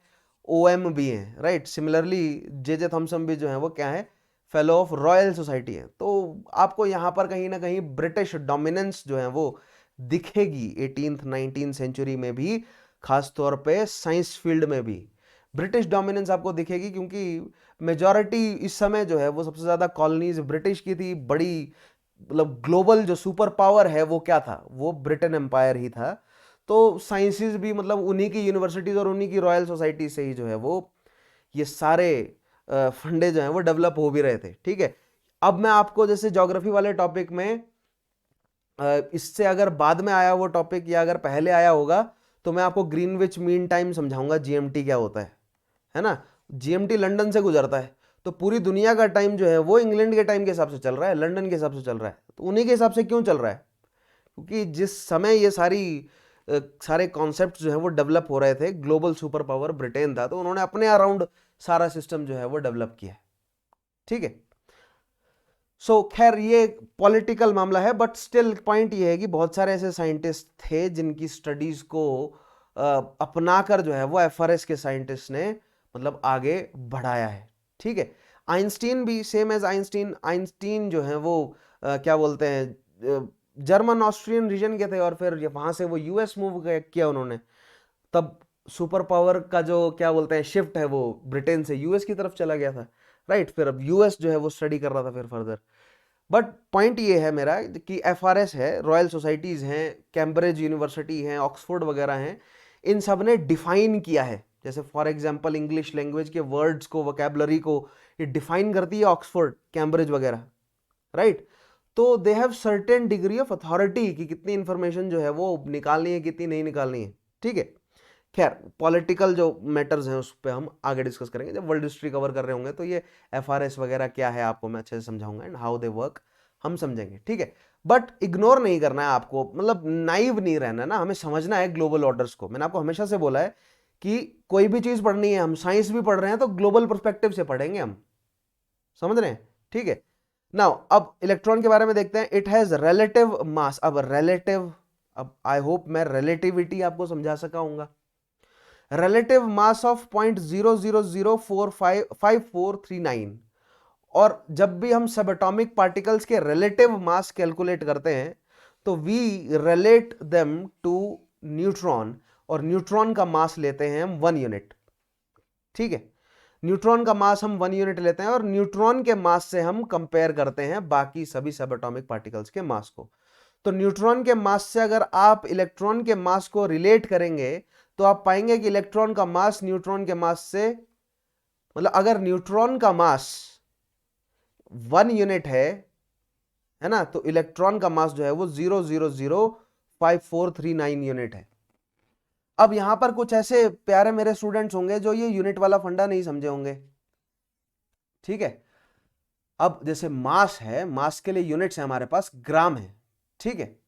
OM भी हैं, राइट। सिमिलरली जे थॉमसन भी जो है वो क्या है, फेलो ऑफ रॉयल सोसाइटी है। तो आपको यहाँ पर कहीं ना कहीं ब्रिटिश डोमिनेंस जो है वो दिखेगी 18th 19th सेंचुरी में भी, खास तौर पे साइंस फील्ड में भी ब्रिटिश डोमिनेंस आपको दिखेगी, क्योंकि मेजॉरिटी इस समय जो है वो सबसे ज़्यादा कॉलोनीज ब्रिटिश की थी। बड़ी, मतलब ग्लोबल जो सुपर पावर है वो क्या था, वो ब्रिटेन एम्पायर ही था। तो साइंसेस भी मतलब उन्हीं की यूनिवर्सिटीज़ और उन्हीं की रॉयल सोसाइटी से ही जो है वो ये सारे फंडे जो हैं वो डेवलप हो भी रहे थे, ठीक है। अब मैं आपको जैसे ज्योग्राफी वाले टॉपिक में इससे अगर बाद में आया वो टॉपिक या अगर पहले आया होगा, तो मैं आपको ग्रीनविच मीन टाइम समझाऊंगा, GMT क्या होता है ना। GMT लंदन से गुजरता है, तो पूरी दुनिया का टाइम जो है वो इंग्लैंड के टाइम के हिसाब से चल रहा है, लंदन के हिसाब से चल रहा है। तो उन्हीं के हिसाब से क्यों चल रहा है? क्योंकि जिस समय ये सारे कॉन्सेप्ट जो है वो डेवलप हो रहे थे, ग्लोबल सुपर पावर ब्रिटेन था, तो उन्होंने अपने अराउंड सारा सिस्टम जो है वो डेवलप किया है, ठीक है। सो खैर ये पॉलिटिकल मामला है, बट स्टिल पॉइंट ये है कि बहुत सारे ऐसे साइंटिस्ट थे जिनकी स्टडीज को अपनाकर जो है वो FRS के साइंटिस्ट ने मतलब आगे बढ़ाया है, ठीक है। आइंस्टीन भी सेम एज आइंस्टीन जो है वो क्या बोलते हैं, जर्मन ऑस्ट्रियन रीजन के थे, और फिर वहां से वो US मूव किया उन्होंने। तब सुपर पावर का जो क्या बोलते हैं शिफ्ट है वो ब्रिटेन से US की तरफ चला गया था, राइट। फिर अब US जो है वो स्टडी कर रहा था फिर फर्दर। बट पॉइंट ये है मेरा कि FRS है, रॉयल सोसाइटीज़ हैं, कैम्ब्रिज यूनिवर्सिटी हैं, ऑक्सफोर्ड वगैरह हैं, इन सब ने डिफाइन किया है। जैसे फॉर एग्जांपल इंग्लिश लैंग्वेज के वर्ड्स को, वोकैबुलरी को ये डिफाइन करती है ऑक्सफोर्ड, कैम्ब्रिज वगैरह, राइट। तो they have certain degree of authority कि कितनी इंफॉर्मेशन जो है वो निकालनी है, कितनी नहीं निकालनी है, ठीक है। खैर, पॉलिटिकल जो मैटर्स हैं उस पर हम आगे डिस्कस करेंगे जब वर्ल्ड हिस्ट्री कवर कर रहे होंगे, तो ये FRS वगैरह क्या है आपको मैं अच्छे से समझाऊंगा एंड हाउ दे वर्क हम समझेंगे, ठीक है। बट इग्नोर नहीं करना है आपको, मतलब नाइव नहीं रहना ना, हमें समझना है ग्लोबल ऑर्डर्स को। मैंने आपको हमेशा से बोला है कि कोई भी चीज पढ़नी है, हम साइंस भी पढ़ रहे हैं तो ग्लोबल पर्सपेक्टिव से पढ़ेंगे हम, समझ रहे हैं, ठीक है। नाउ अब इलेक्ट्रॉन के बारे में देखते हैं। इट हैज रिलेटिव मास। अब रिलेटिव, अब आई होप मैं रिलेटिविटी आपको समझा सका हूंगा। Relative mass of 0.00045439। और जब भी हम सब एटॉमिक पार्टिकल्स के रिलेटिव मास कैलकुलेट करते हैं तो we relate them to neutron, और न्यूट्रॉन का मास लेते हैं हम 1 यूनिट, ठीक है। न्यूट्रॉन का मास हम 1 यूनिट लेते हैं और न्यूट्रॉन के मास से हम कंपेयर करते हैं बाकी सभी सब एटॉमिक पार्टिकल्स के मास को। तो न्यूट्रॉन के मास से अगर आप इलेक्ट्रॉन के मास को रिलेट करेंगे तो आप पाएंगे कि इलेक्ट्रॉन का मास न्यूट्रॉन के मास से, मतलब अगर न्यूट्रॉन का मास 1 यूनिट है ना, तो इलेक्ट्रॉन का मास जो है वो 0.005439 यूनिट है। अब यहां पर कुछ ऐसे प्यारे मेरे स्टूडेंट्स होंगे जो ये यूनिट वाला फंडा नहीं समझे होंगे, ठीक है। अब जैसे मास है, मास के लिए यूनिट्स है हमारे पास, ग्राम है, ठीक है।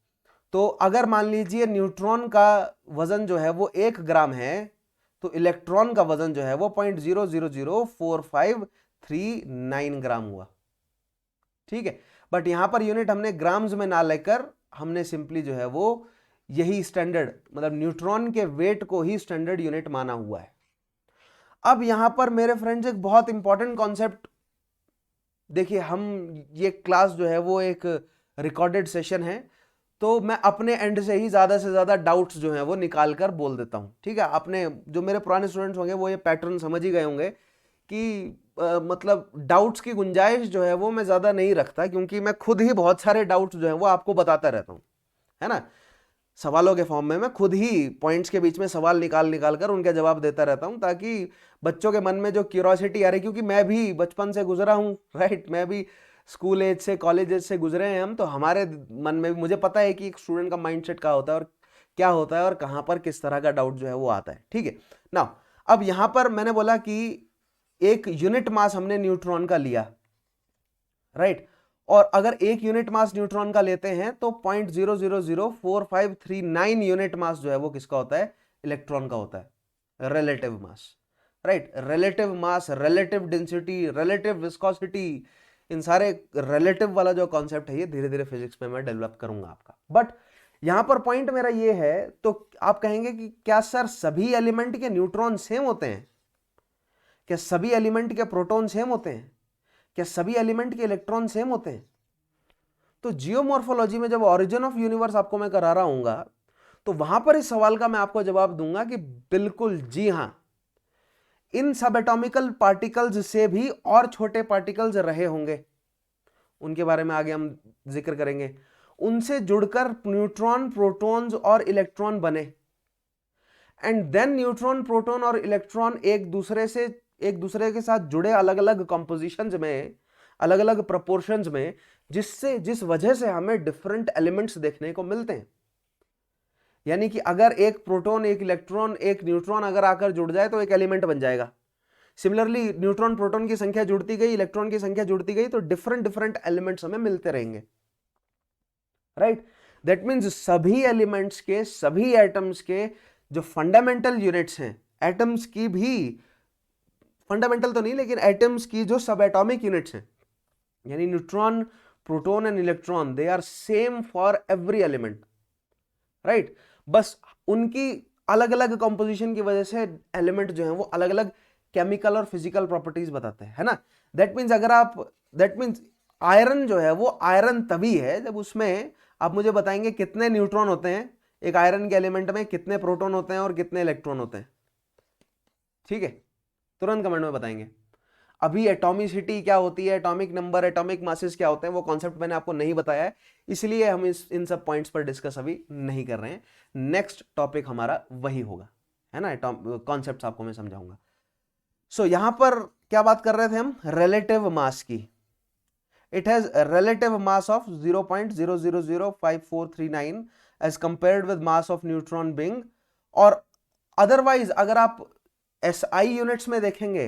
तो अगर मान लीजिए न्यूट्रॉन का वजन जो है वो 1 ग्राम है, तो इलेक्ट्रॉन का वजन जो है वो 0.004539 ग्राम हुआ, ठीक है। बट यहां पर यूनिट हमने ग्राम्स में ना लेकर हमने सिंपली जो है वो यही स्टैंडर्ड, मतलब न्यूट्रॉन के वेट को ही स्टैंडर्ड यूनिट माना हुआ है। अब यहां पर मेरे फ्रेंड्स एक बहुत इंपॉर्टेंट कॉन्सेप्ट देखिए, हम ये क्लास जो है वो एक रिकॉर्डेड सेशन है, तो मैं अपने एंड से ही ज्यादा से ज्यादा डाउट्स जो हैं वो निकाल कर बोल देता हूं, ठीक है। अपने जो मेरे पुराने स्टूडेंट्स होंगे वो ये पैटर्न समझ ही गए होंगे कि मतलब डाउट्स की गुंजाइश जो है वो मैं ज्यादा नहीं रखता, क्योंकि मैं खुद ही बहुत सारे डाउट्स जो है वो आपको बताता रहता हूं, है ना। सवालों के फॉर्म में मैं खुद ही पॉइंट्स के बीच में सवाल निकाल निकाल कर उनके जवाब देता रहता हूं, ताकि बच्चों के मन में जो क्यूरोसिटी आ रही, क्योंकि मैं भी बचपन से गुजरा हूं, राइट। मैं भी स्कूल एज से, कॉलेज एज से गुजरे हैं हम, तो हमारे मन में भी मुझे पता है कि एक स्टूडेंट का माइंडसेट क्या होता है और क्या होता है और कहाँ पर किस तरह का डाउट जो है वो आता है, ठीक है ना। अब यहां पर मैंने बोला कि एक यूनिट मास हमने न्यूट्रॉन का लिया, राइट। और अगर 1 यूनिट मास न्यूट्रॉन का लेते हैं तो 0.004539 यूनिट मास जो है वो किसका होता है, इलेक्ट्रॉन का होता है, relative mass, right. Relative mass, relative density, relative viscosity, इन सारे रिलेटिव वाला जो कॉन्सेप्ट है ये धीरे धीरे फिजिक्स में मैं डेवलप करूंगा आपका। बट यहां पर पॉइंट मेरा ये है, तो आप कहेंगे कि क्या सर सभी एलिमेंट के न्यूट्रॉन सेम होते हैं, क्या सभी एलिमेंट के प्रोटॉन सेम होते हैं, क्या सभी एलिमेंट के इलेक्ट्रॉन सेम होते हैं? तो जियोमॉर्फोलॉजी में जब ऑरिजिन ऑफ यूनिवर्स आपको मैं करा रहा हूंगा तो वहां पर इस सवाल का मैं आपको जवाब दूंगा कि बिल्कुल जी हां, इन सब एटॉमिकल पार्टिकल्स से भी और छोटे पार्टिकल्स रहे होंगे, उनके बारे में आगे हम जिक्र करेंगे। उनसे जुड़कर न्यूट्रॉन, प्रोटॉन्स और इलेक्ट्रॉन बने, एंड देन न्यूट्रॉन, प्रोटॉन और इलेक्ट्रॉन एक दूसरे के साथ जुड़े अलग अलग कंपोजिशंस में, अलग अलग प्रोपोर्शंस में, जिस वजह से हमें डिफरेंट एलिमेंट्स देखने को मिलते हैं। यानी कि अगर एक प्रोटॉन, एक इलेक्ट्रॉन, एक न्यूट्रॉन अगर आकर जुड़ जाए तो एक एलिमेंट बन जाएगा। सिमिलरली न्यूट्रॉन प्रोटॉन की संख्या जुड़ती गई, इलेक्ट्रॉन की संख्या जुड़ती गई, तो डिफरेंट डिफरेंट एलिमेंट्स हमें मिलते रहेंगे, राइट। दैट मीन्स सभी एलिमेंट्स के, सभी एटम्स के जो फंडामेंटल यूनिट्स हैं, एटम्स की भी, फंडामेंटल तो नहीं लेकिन एटम्स की जो सब एटॉमिक यूनिट्स हैं, यानी neutron, proton and electron, they are same for every element, right. बस उनकी अलग अलग कंपोजिशन की वजह से एलिमेंट जो है वो अलग अलग केमिकल और फिजिकल प्रॉपर्टीज बताते हैं, है ना। दैट मीन्स आयरन जो है वो आयरन तभी है जब उसमें आप मुझे बताएंगे कितने न्यूट्रॉन होते हैं एक आयरन के एलिमेंट में, कितने प्रोटॉन होते हैं और कितने इलेक्ट्रॉन होते हैं, ठीक है, तुरंत कमेंट में बताएंगे। अभी एटॉमिसिटी क्या होती है, एटॉमिक नंबर, एटॉमिक मासेस क्या होते हैं, वो कॉन्सेप्ट मैंने आपको नहीं बताया है, इसलिए हम इन सब पॉइंट्स पर डिस्कस अभी नहीं कर रहे हैं। नेक्स्ट टॉपिक हमारा वही होगा, है ना, कॉन्सेप्ट आपको मैं समझाऊंगा। सो यहां पर क्या बात कर रहे थे हम, रिलेटिव मास की। It has relative mass of 0.000543 as compared with mass of neutron being. और अदरवाइज अगर आप एसआई यूनिट्स में देखेंगे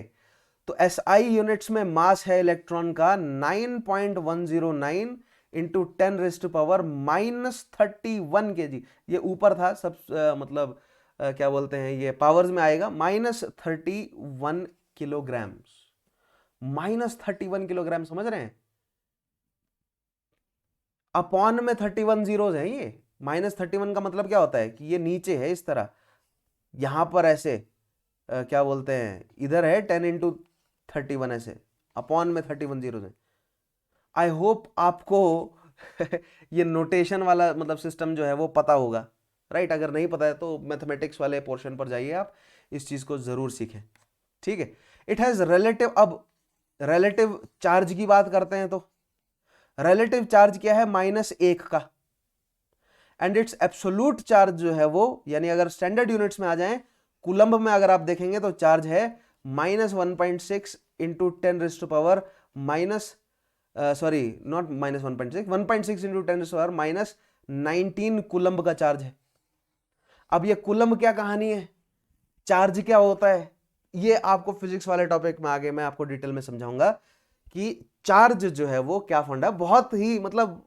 तो एसआई यूनिट्स में मास है इलेक्ट्रॉन का 9.109 इंटू 10⁻31 kg। ये ऊपर था सब, मतलब क्या बोलते हैं, ये पावर्स में आएगा, -31 किलोग्राम। -31 किलोग्राम, समझ रहे हैं, अपॉन में 31 जीरोज हैं। ये -31 का मतलब क्या होता है कि ये नीचे है इस तरह, यहां पर ऐसे क्या बोलते हैं, इधर है 10 × 31 ऐसे, अपॉन में 31 जीरोज हैं। आई होप आपको ये नोटेशन वाला मतलब सिस्टम जो है वो पता होगा, राइट। अगर नहीं पता है तो मैथमेटिक्स वाले पोर्शन पर जाइए, आप इस चीज को जरूर सीखें, ठीक है। इट हैज रिलेटिव, अब रिलेटिव चार्ज की बात करते हैं तो रिलेटिव चार्ज क्या है, -1 का। एंड इट्स एब्सोल्यूट चार्ज जो है वो, यानी अगर स्टैंडर्ड यूनिट्स में आ जाएं, कूलम्ब में अगर आप देखेंगे तो चार्ज है -1.6 into 10⁻, sorry not -1.6, 1.6 into 10⁻⁻19 coulomb का चार्ज है। अब ये कूलम्ब क्या कहानी है, चार्ज क्या होता है, ये आपको फिजिक्स वाले टॉपिक में आगे मैं आपको डिटेल में समझाऊंगा कि चार्ज जो है वो क्या फंडा है। बहुत ही मतलब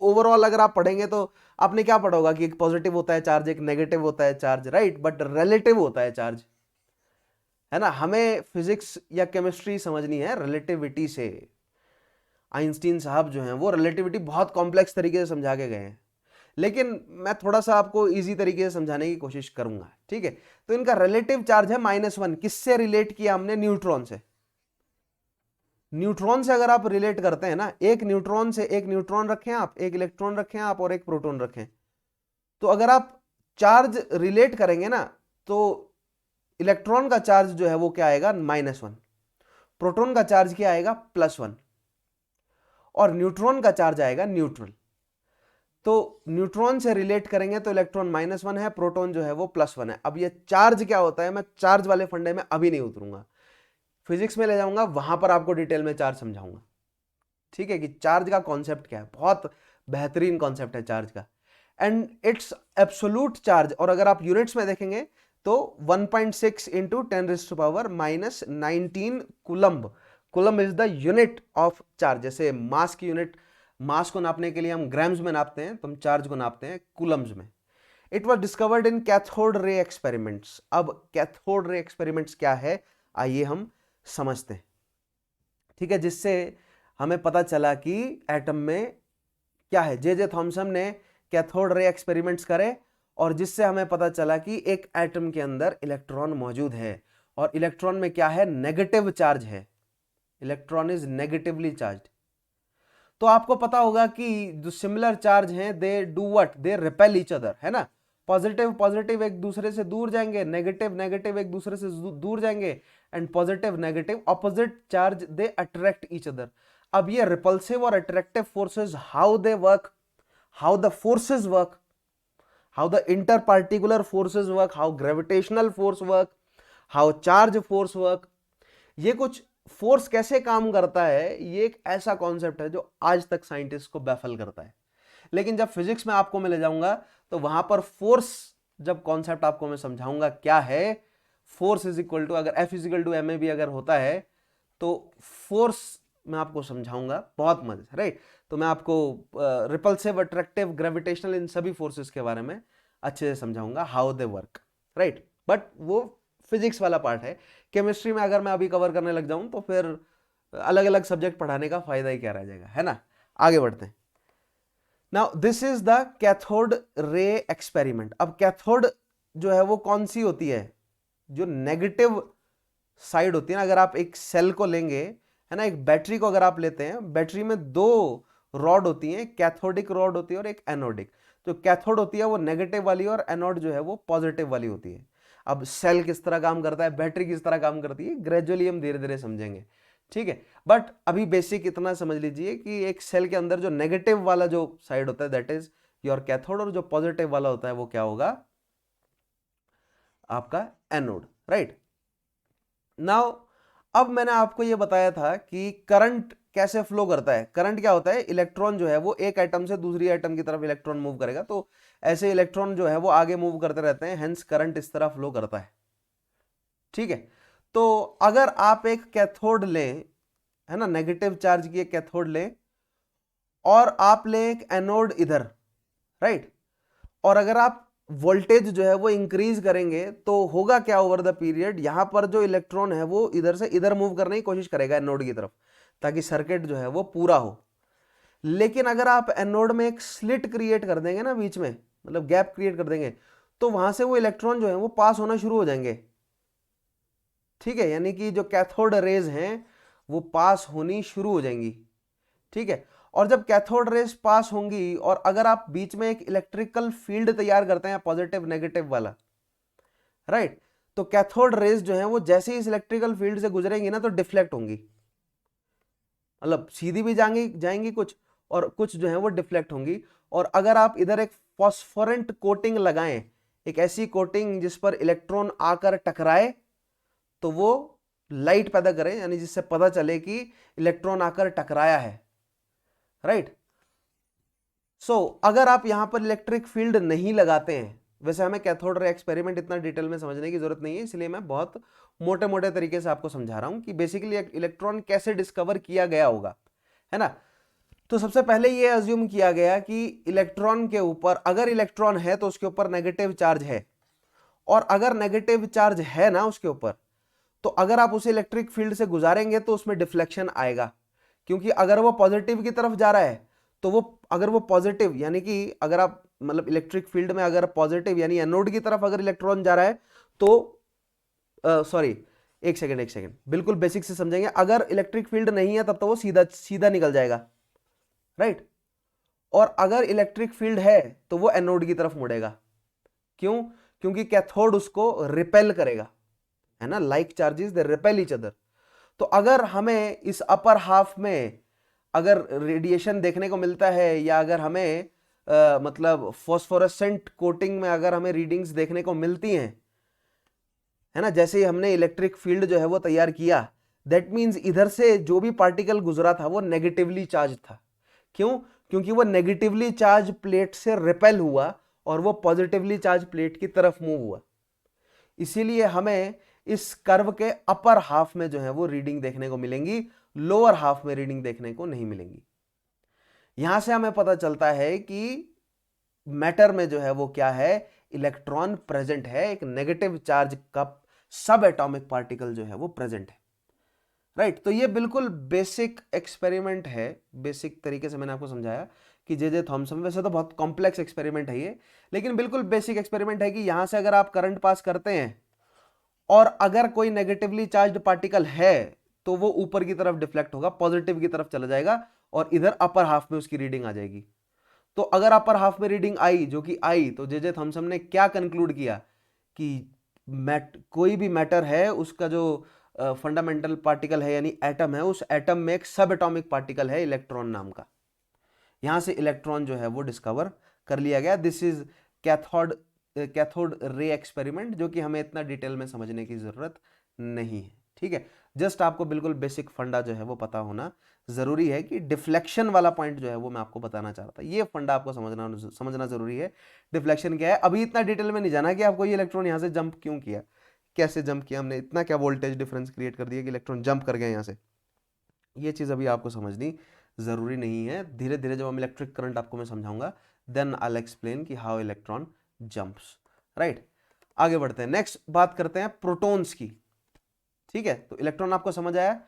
ओवरऑल अगर आप पढ़ेंगे तो आपने क्या पढ़ा होगा कि एक पॉजिटिव होता है चार्ज, एक नेगेटिव होता है चार्ज, राइट, बट रिलेटिव होता है चार्ज, है ना। हमें फिजिक्स या केमिस्ट्री समझनी है रिलेटिविटी से। आइंस्टीन साहब जो हैं वो रिलेटिविटी बहुत कॉम्प्लेक्स तरीके से समझा के गए हैं, लेकिन मैं थोड़ा सा आपको इजी तरीके से समझाने की कोशिश करूंगा, ठीक है। तो इनका रिलेटिव चार्ज है -1। किससे रिलेट किया हमने, न्यूट्रॉन से। न्यूट्रॉन से अगर आप रिलेट करते हैं ना, एक न्यूट्रॉन से, एक न्यूट्रॉन रखें आप, एक इलेक्ट्रॉन रखें आप और एक प्रोटॉन रखें, तो अगर आप चार्ज रिलेट करेंगे ना तो इलेक्ट्रॉन का चार्ज जो है वो क्या आएगा, -1, प्रोटॉन का चार्ज क्या आएगा, +1, और न्यूट्रॉन का चार्ज आएगा न्यूट्रल। तो न्यूट्रॉन से रिलेट करेंगे तो इलेक्ट्रॉन -1 है, प्रोटॉन जो है वो +1 है। अब ये चार्ज क्या होता है, मैं चार्ज वाले फंडे में अभी नहीं उतरूंगा, फिजिक्स में ले जाऊंगा, वहां पर आपको डिटेल में चार्ज समझाऊंगा, ठीक है, कि चार्ज का कॉन्सेप्ट क्या है। बहुत बेहतरीन कॉन्सेप्ट है चार्ज का, एंड इट्स एब्सोल्यूट चार्ज। और अगर आप यूनिट्स में देखेंगे तो 1.6 into 10⁻⁻19 coulomb. Coulomb is the unit of charge. जैसे मास की यूनिट, मास को नापने के लिए हम ग्राम्स में नापते हैं, तो हम चार्ज को नापते हैं कूलम्ब्स में। It was discovered in cathode ray experiments. अब कैथोड रे एक्सपेरिमेंट्स क्या है, आइए हम समझते हैं, ठीक है, जिससे हमें पता चला कि एटम में क्या है। जे थॉमसन ने कैथोड रे एक्सपेरिमेंट्स करे और जिससे हमें पता चला कि एक एटम के अंदर इलेक्ट्रॉन मौजूद है, और इलेक्ट्रॉन में क्या है, नेगेटिव चार्ज है। Electron is negatively charged. तो आपको पता होगा कि जो सिमिलर चार्ज हैं they do what, they repel each other, है ना। पॉजिटिव पॉजिटिव एक दूसरे से दूर जाएंगे, नेगेटिव नेगेटिव एक दूसरे से दूर जाएंगे, and positive negative opposite charge they attract each other. अब ये रिपल्सिव और attractive forces, how they work, how the forces work, how the interparticular forces work, how gravitational force work, how charge force work, ये कुछ फोर्स कैसे काम करता है, ये एक ऐसा कॉन्सेप्ट है जो आज तक साइंटिस्ट को बैफल करता है। लेकिन जब फिजिक्स में आपको मैं ले जाऊंगा तो वहां पर फोर्स, जब कॉन्सेप्ट आपको मैं समझाऊंगा क्या है, फोर्स इज इक्वल टू, अगर F is equal to ma भी अगर होता है तो फोर्स मैं आपको समझाऊंगा बहुत मजे से, राइट। तो मैं आपको रिपल्सिव, अट्रैक्टिव, ग्रेविटेशनल, इन सभी फोर्सेस के बारे में अच्छे से समझाऊंगा, how they work, right. But वो फिजिक्स वाला पार्ट है। केमिस्ट्री में अगर मैं अभी कवर करने लग जाऊं तो फिर अलग अलग सब्जेक्ट पढ़ाने का फायदा ही क्या रह जाएगा, है ना। आगे बढ़ते हैं। Now this is the cathode ray experiment. अब कैथोड जो है वो कौन सी होती है, जो नेगेटिव साइड होती है ना। अगर आप एक सेल को लेंगे, है ना, एक बैटरी को अगर आप लेते हैं, बैटरी में दो रॉड होती हैं, कैथोडिक रॉड होती है और एक एनोडिक। जो कैथोड होती है वो नेगेटिव वाली और एनोड जो है वो पॉजिटिव वाली होती है। अब सेल किस तरह काम करता है, बैटरी किस तरह काम करती है, ग्रेजुअली हम धीरे धीरे समझेंगे, ठीक है। बट अभी बेसिक इतना समझ लीजिए कि एक सेल के अंदर जो नेगेटिव वाला जो साइड होता है दैट इज योर कैथोड, और जो पॉजिटिव वाला होता है वो क्या होगा, आपका एनोड, राइट। नाउ अब मैंने आपको ये बताया था कि करंट कैसे फ्लो करता है। करंट क्या होता है, इलेक्ट्रॉन जो है वो एक एटम से दूसरी एटम की तरफ इलेक्ट्रॉन मूव करेगा, तो ऐसे इलेक्ट्रॉन जो है वो आगे मूव करते रहते हैं, हेंस करंट इस तरह फ्लो करता है, ठीक है। तो अगर आप एक कैथोड लें, है ना, नेगेटिव चार्ज की एक कैथोड लें, और आप लें एक एनोड इधर, राइट, और अगर आप वोल्टेज जो है वो इंक्रीज करेंगे तो होगा क्या ओवर द पीरियड, यहां पर जो इलेक्ट्रॉन है वो इधर से इधर मूव करने की कोशिश करेगा एनोड की तरफ, ताकि सर्किट जो है वो पूरा हो। लेकिन अगर आप एनोड में एक स्लिट क्रिएट कर देंगे ना बीच में, मतलब गैप क्रिएट कर देंगे, तो वहां से वो इलेक्ट्रॉन जो है वो पास होना शुरू हो जाएंगे, ठीक है। यानी कि जो कैथोड रेज हैं वो पास होनी शुरू हो जाएंगी, ठीक है। और जब कैथोड रेज पास होंगी और अगर आप बीच में एक इलेक्ट्रिकल फील्ड तैयार करते हैं पॉजिटिव नेगेटिव वाला, राइट, तो कैथोड रेज जो है वो जैसे ही इस इलेक्ट्रिकल फील्ड से गुजरेंगी ना तो डिफ्लेक्ट होंगी, मतलब सीधी भी जाएंगी जाएंगी कुछ, और कुछ जो है वो डिफ्लेक्ट होंगी। और अगर आप इधर एक फॉस्फोरेंट कोटिंग लगाएं, एक ऐसी कोटिंग जिस पर इलेक्ट्रॉन आकर टकराए, तो वो लाइट पैदा करे, यानी जिससे पता चले कि इलेक्ट्रॉन आकर टकराया है, राइट। सो अगर आप यहां पर इलेक्ट्रिक फील्ड नहीं लगाते हैं, वैसे हमें कैथोड रे एक्सपेरिमेंट इतना डिटेल में समझने की जरूरत नहीं है, इसलिए मैं बहुत मोटे मोटे तरीके से आपको समझा रहा हूं कि बेसिकली इलेक्ट्रॉन कैसे डिस्कवर किया गया होगा, है ना। तो सबसे पहले ये अज्यूम किया गया कि इलेक्ट्रॉन के ऊपर, अगर इलेक्ट्रॉन है तो उसके ऊपर नेगेटिव चार्ज है, और अगर नेगेटिव चार्ज है ना उसके ऊपर, तो अगर आप उसे इलेक्ट्रिक फील्ड से गुजारेंगे तो उसमें डिफ्लेक्शन आएगा, क्योंकि अगर वो पॉजिटिव की तरफ जा रहा है तो वो, अगर वो पॉजिटिव यानी कि अगर आप मतलब इलेक्ट्रिक फील्ड में अगर पॉजिटिव यानी एनोड की तरफ अगर इलेक्ट्रॉन जा रहा है तो सॉरी, एक सेकंड एक सेकंड, बिल्कुल बेसिक से समझेंगे। अगर इलेक्ट्रिक फील्ड नहीं है तब तो वो सीधा सीधा निकल जाएगा, राइट। और अगर इलेक्ट्रिक फील्ड है तो वो एनोड की तरफ मुड़ेगा, क्यों, क्योंकि कैथोड उसको रिपेल करेगा, है ना, like charges they repel each other. तो अगर हमें इस अपर हाफ में अगर रेडिएशन देखने को मिलता है, या अगर हमें मतलब फॉस्फोरेसेंट कोटिंग में अगर हमें रीडिंग्स देखने को मिलती हैं, है ना, जैसे ही हमने इलेक्ट्रिक फील्ड जो है वो तैयार किया, दैट मीन्स इधर से जो भी पार्टिकल गुजरा था वो नेगेटिवली चार्ज था, क्यों, क्योंकि वो नेगेटिवली चार्ज प्लेट से रिपेल हुआ और वो पॉजिटिवली चार्ज प्लेट की तरफ मूव हुआ। इसीलिए हमें इस कर्व के अपर हाफ में जो है वो रीडिंग देखने को मिलेंगी, लोअर हाफ में रीडिंग देखने को नहीं मिलेंगी। यहां से हमें पता चलता है कि मैटर में जो है वो क्या है, इलेक्ट्रॉन प्रेजेंट है, एक नेगेटिव चार्ज का सब एटॉमिक पार्टिकल जो है वो प्रेजेंट है, राइट। तो ये बिल्कुल बेसिक एक्सपेरिमेंट है, बेसिक तरीके से मैंने आपको समझाया कि जे थॉमसन, वैसे तो बहुत कॉम्प्लेक्स एक्सपेरिमेंट है ये, लेकिन बिल्कुल बेसिक एक्सपेरिमेंट है कि यहां से अगर आप करंट पास करते हैं और अगर कोई नेगेटिवली चार्ज्ड पार्टिकल है तो वो ऊपर की तरफ डिफ्लेक्ट होगा, पॉजिटिव की तरफ चला जाएगा और इधर अपर हाफ में उसकी रीडिंग आ जाएगी। तो अगर अपर हाफ में रीडिंग आई, जो कि आई, तो जे थॉमसन ने क्या कंक्लूड किया कि कोई भी मैटर है उसका जो फंडामेंटल पार्टिकल है यानी एटम है, उस एटम में एक सब एटॉमिक पार्टिकल है इलेक्ट्रॉन नाम का। यहां से इलेक्ट्रॉन जो है वो डिस्कवर कर लिया गया। This is cathode ray experiment, जो कि हमें इतना डिटेल में समझने की जरूरत नहीं है, ठीक है। जस्ट आपको बिल्कुल बेसिक फंडा जो है वो पता होना जरूरी है कि डिफ्लेक्शन वाला पॉइंट जो है वो मैं आपको बताना चाह रहा था, ये फंडा आपको समझना जरूरी है। डिफ्लेक्शन क्या है, अभी इतना डिटेल में नहीं जाना कि आपको ये इलेक्ट्रॉन यहां से जंप क्यों किया, कैसे जंप किया हमने, इतना क्या वोल्टेज डिफरेंस क्रिएट कर दिया कि इलेक्ट्रॉन जंप कर गया यहां से, ये चीज अभी आपको समझनी जरूरी नहीं है। धीरे धीरे जब हम इलेक्ट्रिक करंट आपको मैं समझाऊंगा, देन आई विल एक्सप्लेन कि हाउ इलेक्ट्रॉन जंप्स, राइट। आगे बढ़ते हैं, नेक्स्ट बात करते हैं प्रोटॉन्स की, ठीक है। तो इलेक्ट्रॉन आपको समझ आया,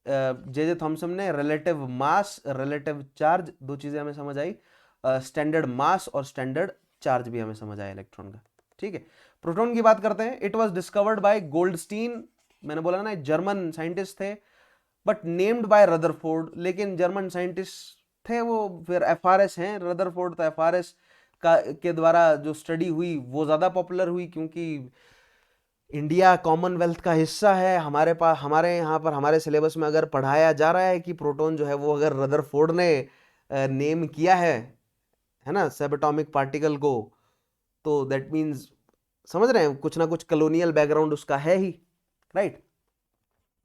जे थॉमसन ने रिलेटिव मास, रिलेटिव चार्ज, दो चीजें हमें समझ आई, स्टैंडर्ड मास और स्टैंडर्ड चार्ज भी हमें समझ आया इलेक्ट्रॉन का, ठीक है। प्रोटॉन की बात करते हैं, it was discovered bye Goldstein, मैंने बोला ना जर्मन साइंटिस्ट थे, बट नेम्ड बाय रदरफोर्ड, लेकिन जर्मन साइंटिस्ट थे वो, फिर एफआरएस हैं, रदरफोर्ड, तो एफआरएस का के द्वारा जो स्टडी हुई वो ज्यादा पॉपुलर हुई, क्योंकि इंडिया कॉमनवेल्थ का हिस्सा है, हमारे पास हमारे यहाँ पर हमारे सिलेबस में अगर पढ़ाया जा रहा है कि प्रोटॉन जो है वो अगर रदरफोर्ड ने नेम किया है ना, सब एटॉमिक पार्टिकल को, तो दैट मीन्स समझ रहे हैं कुछ ना कुछ कॉलोनियल बैकग्राउंड उसका है ही, राइट।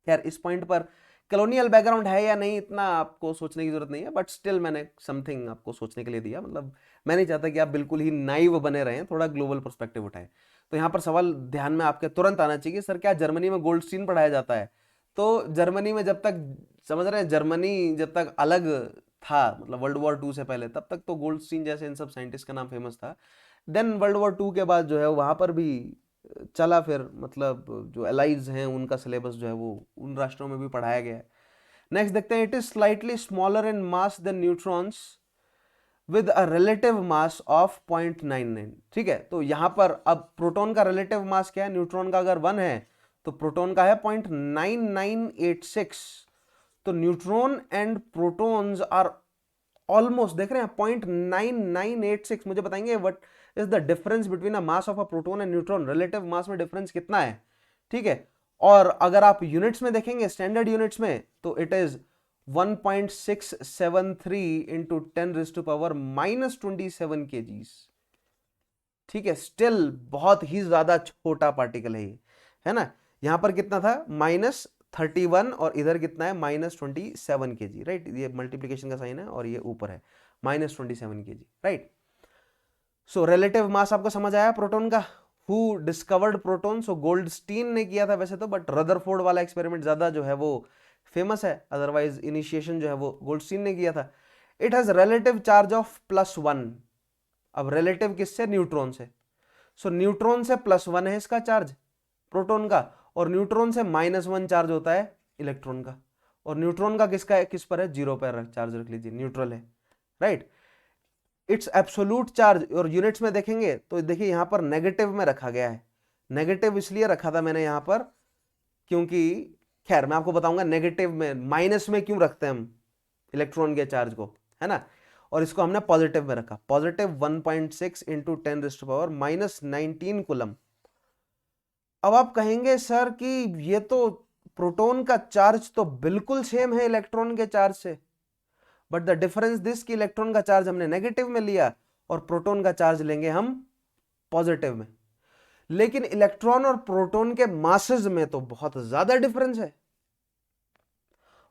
यार इस पॉइंट पर कॉलोनियल बैकग्राउंड है या नहीं इतना आपको सोचने की जरूरत नहीं है, बट स्टिल मैंने समथिंग आपको सोचने के लिए दिया। मतलब मैं नहीं चाहता कि आप बिल्कुल ही नाइव बने रहें, थोड़ा ग्लोबल पर्सपेक्टिव उठाएं। तो यहाँ पर सवाल ध्यान में आपके तुरंत आना चाहिए, सर क्या जर्मनी में गोल्डस्टीन पढ़ाया जाता है? तो जर्मनी में जब तक, समझ रहे हैं, जर्मनी जब तक अलग था, मतलब वर्ल्ड वॉर 2 से पहले, तब तक तो गोल्डस्टीन जैसे इन सब साइंटिस्ट का नाम फेमस था। देन वर्ल्ड वॉर 2 के बाद जो है वहां पर भी चला, फिर मतलब जो एलाइज हैं उनका सिलेबस जो है वो उन राष्ट्रों में भी पढ़ाया गया है। नेक्स्ट देखते हैं, it is slightly smaller in mass than neutrons with a relative mass of 0.99। ठीक है, तो यहां पर अब प्रोटॉन का रिलेटिव मास क्या है? न्यूट्रॉन का अगर 1 है तो प्रोटॉन का है 0.9986। तो neutron and protons are almost, देख रहे हैं, 0.9986। मुझे बताएंगे what is the difference between a mass of a proton and neutron? Relative mass में डिफरेंस कितना है? ठीक है, और अगर आप यूनिट्स में देखेंगे, स्टैंडर्ड यूनिट्स में, तो इट इज 1.673 इंटू 10⁻⁻27 kgs। ठीक है, स्टिल बहुत ही ज्यादा छोटा पार्टिकल है ये, है ना। यहां पर कितना था? -31, और इधर कितना है? -27 kg, राइट। ये मल्टीप्लीकेशन का साइन है और ये ऊपर है -27 kg, right. So relative mass आपको समझ आया प्रोटॉन का? Who discovered proton? So Goldstein ने किया था वैसे तो, बट रदरफोर्ड वाला एक्सपेरिमेंट ज्यादा जो है वो फेमस है, अदरवाइज इनिशिएशन जो है वो गोल्डस्टीन ने किया था। It has relative charge of +1। अब रिलेटिव किससे? न्यूट्रॉन से। सो न्यूट्रॉन से +1 है इसका चार्ज प्रोटॉन का, और न्यूट्रॉन से -1 चार्ज होता है इलेक्ट्रॉन का। और न्यूट्रॉन का किसका है? किस पर है? 0 पर चार्ज रख लीजिए, न्यूट्रल है, राइट। इट्स एब्सोल्यूट चार्ज, और यूनिट्स में देखेंगे तो देखिए यहां पर नेगेटिव में रखा गया है। नेगेटिव इसलिए रखा था मैंने यहां पर क्योंकि, खैर मैं आपको बताऊंगा नेगेटिव में, माइनस में क्यों रखते हैं हम इलेक्ट्रॉन के चार्ज को, है ना। और इसको हमने पॉजिटिव में रखा, पॉजिटिव 1.6 इंटू 10⁻⁻19 कूलम। अब आप कहेंगे सर कि ये तो प्रोटॉन का चार्ज तो बिल्कुल सेम है इलेक्ट्रॉन के चार्ज से, बट द डिफरेंस दिस कि इलेक्ट्रॉन का चार्ज हमने नेगेटिव में लिया और प्रोटॉन का चार्ज लेंगे हम पॉजिटिव में। लेकिन इलेक्ट्रॉन और प्रोटॉन के मासेस में तो बहुत ज्यादा डिफरेंस है,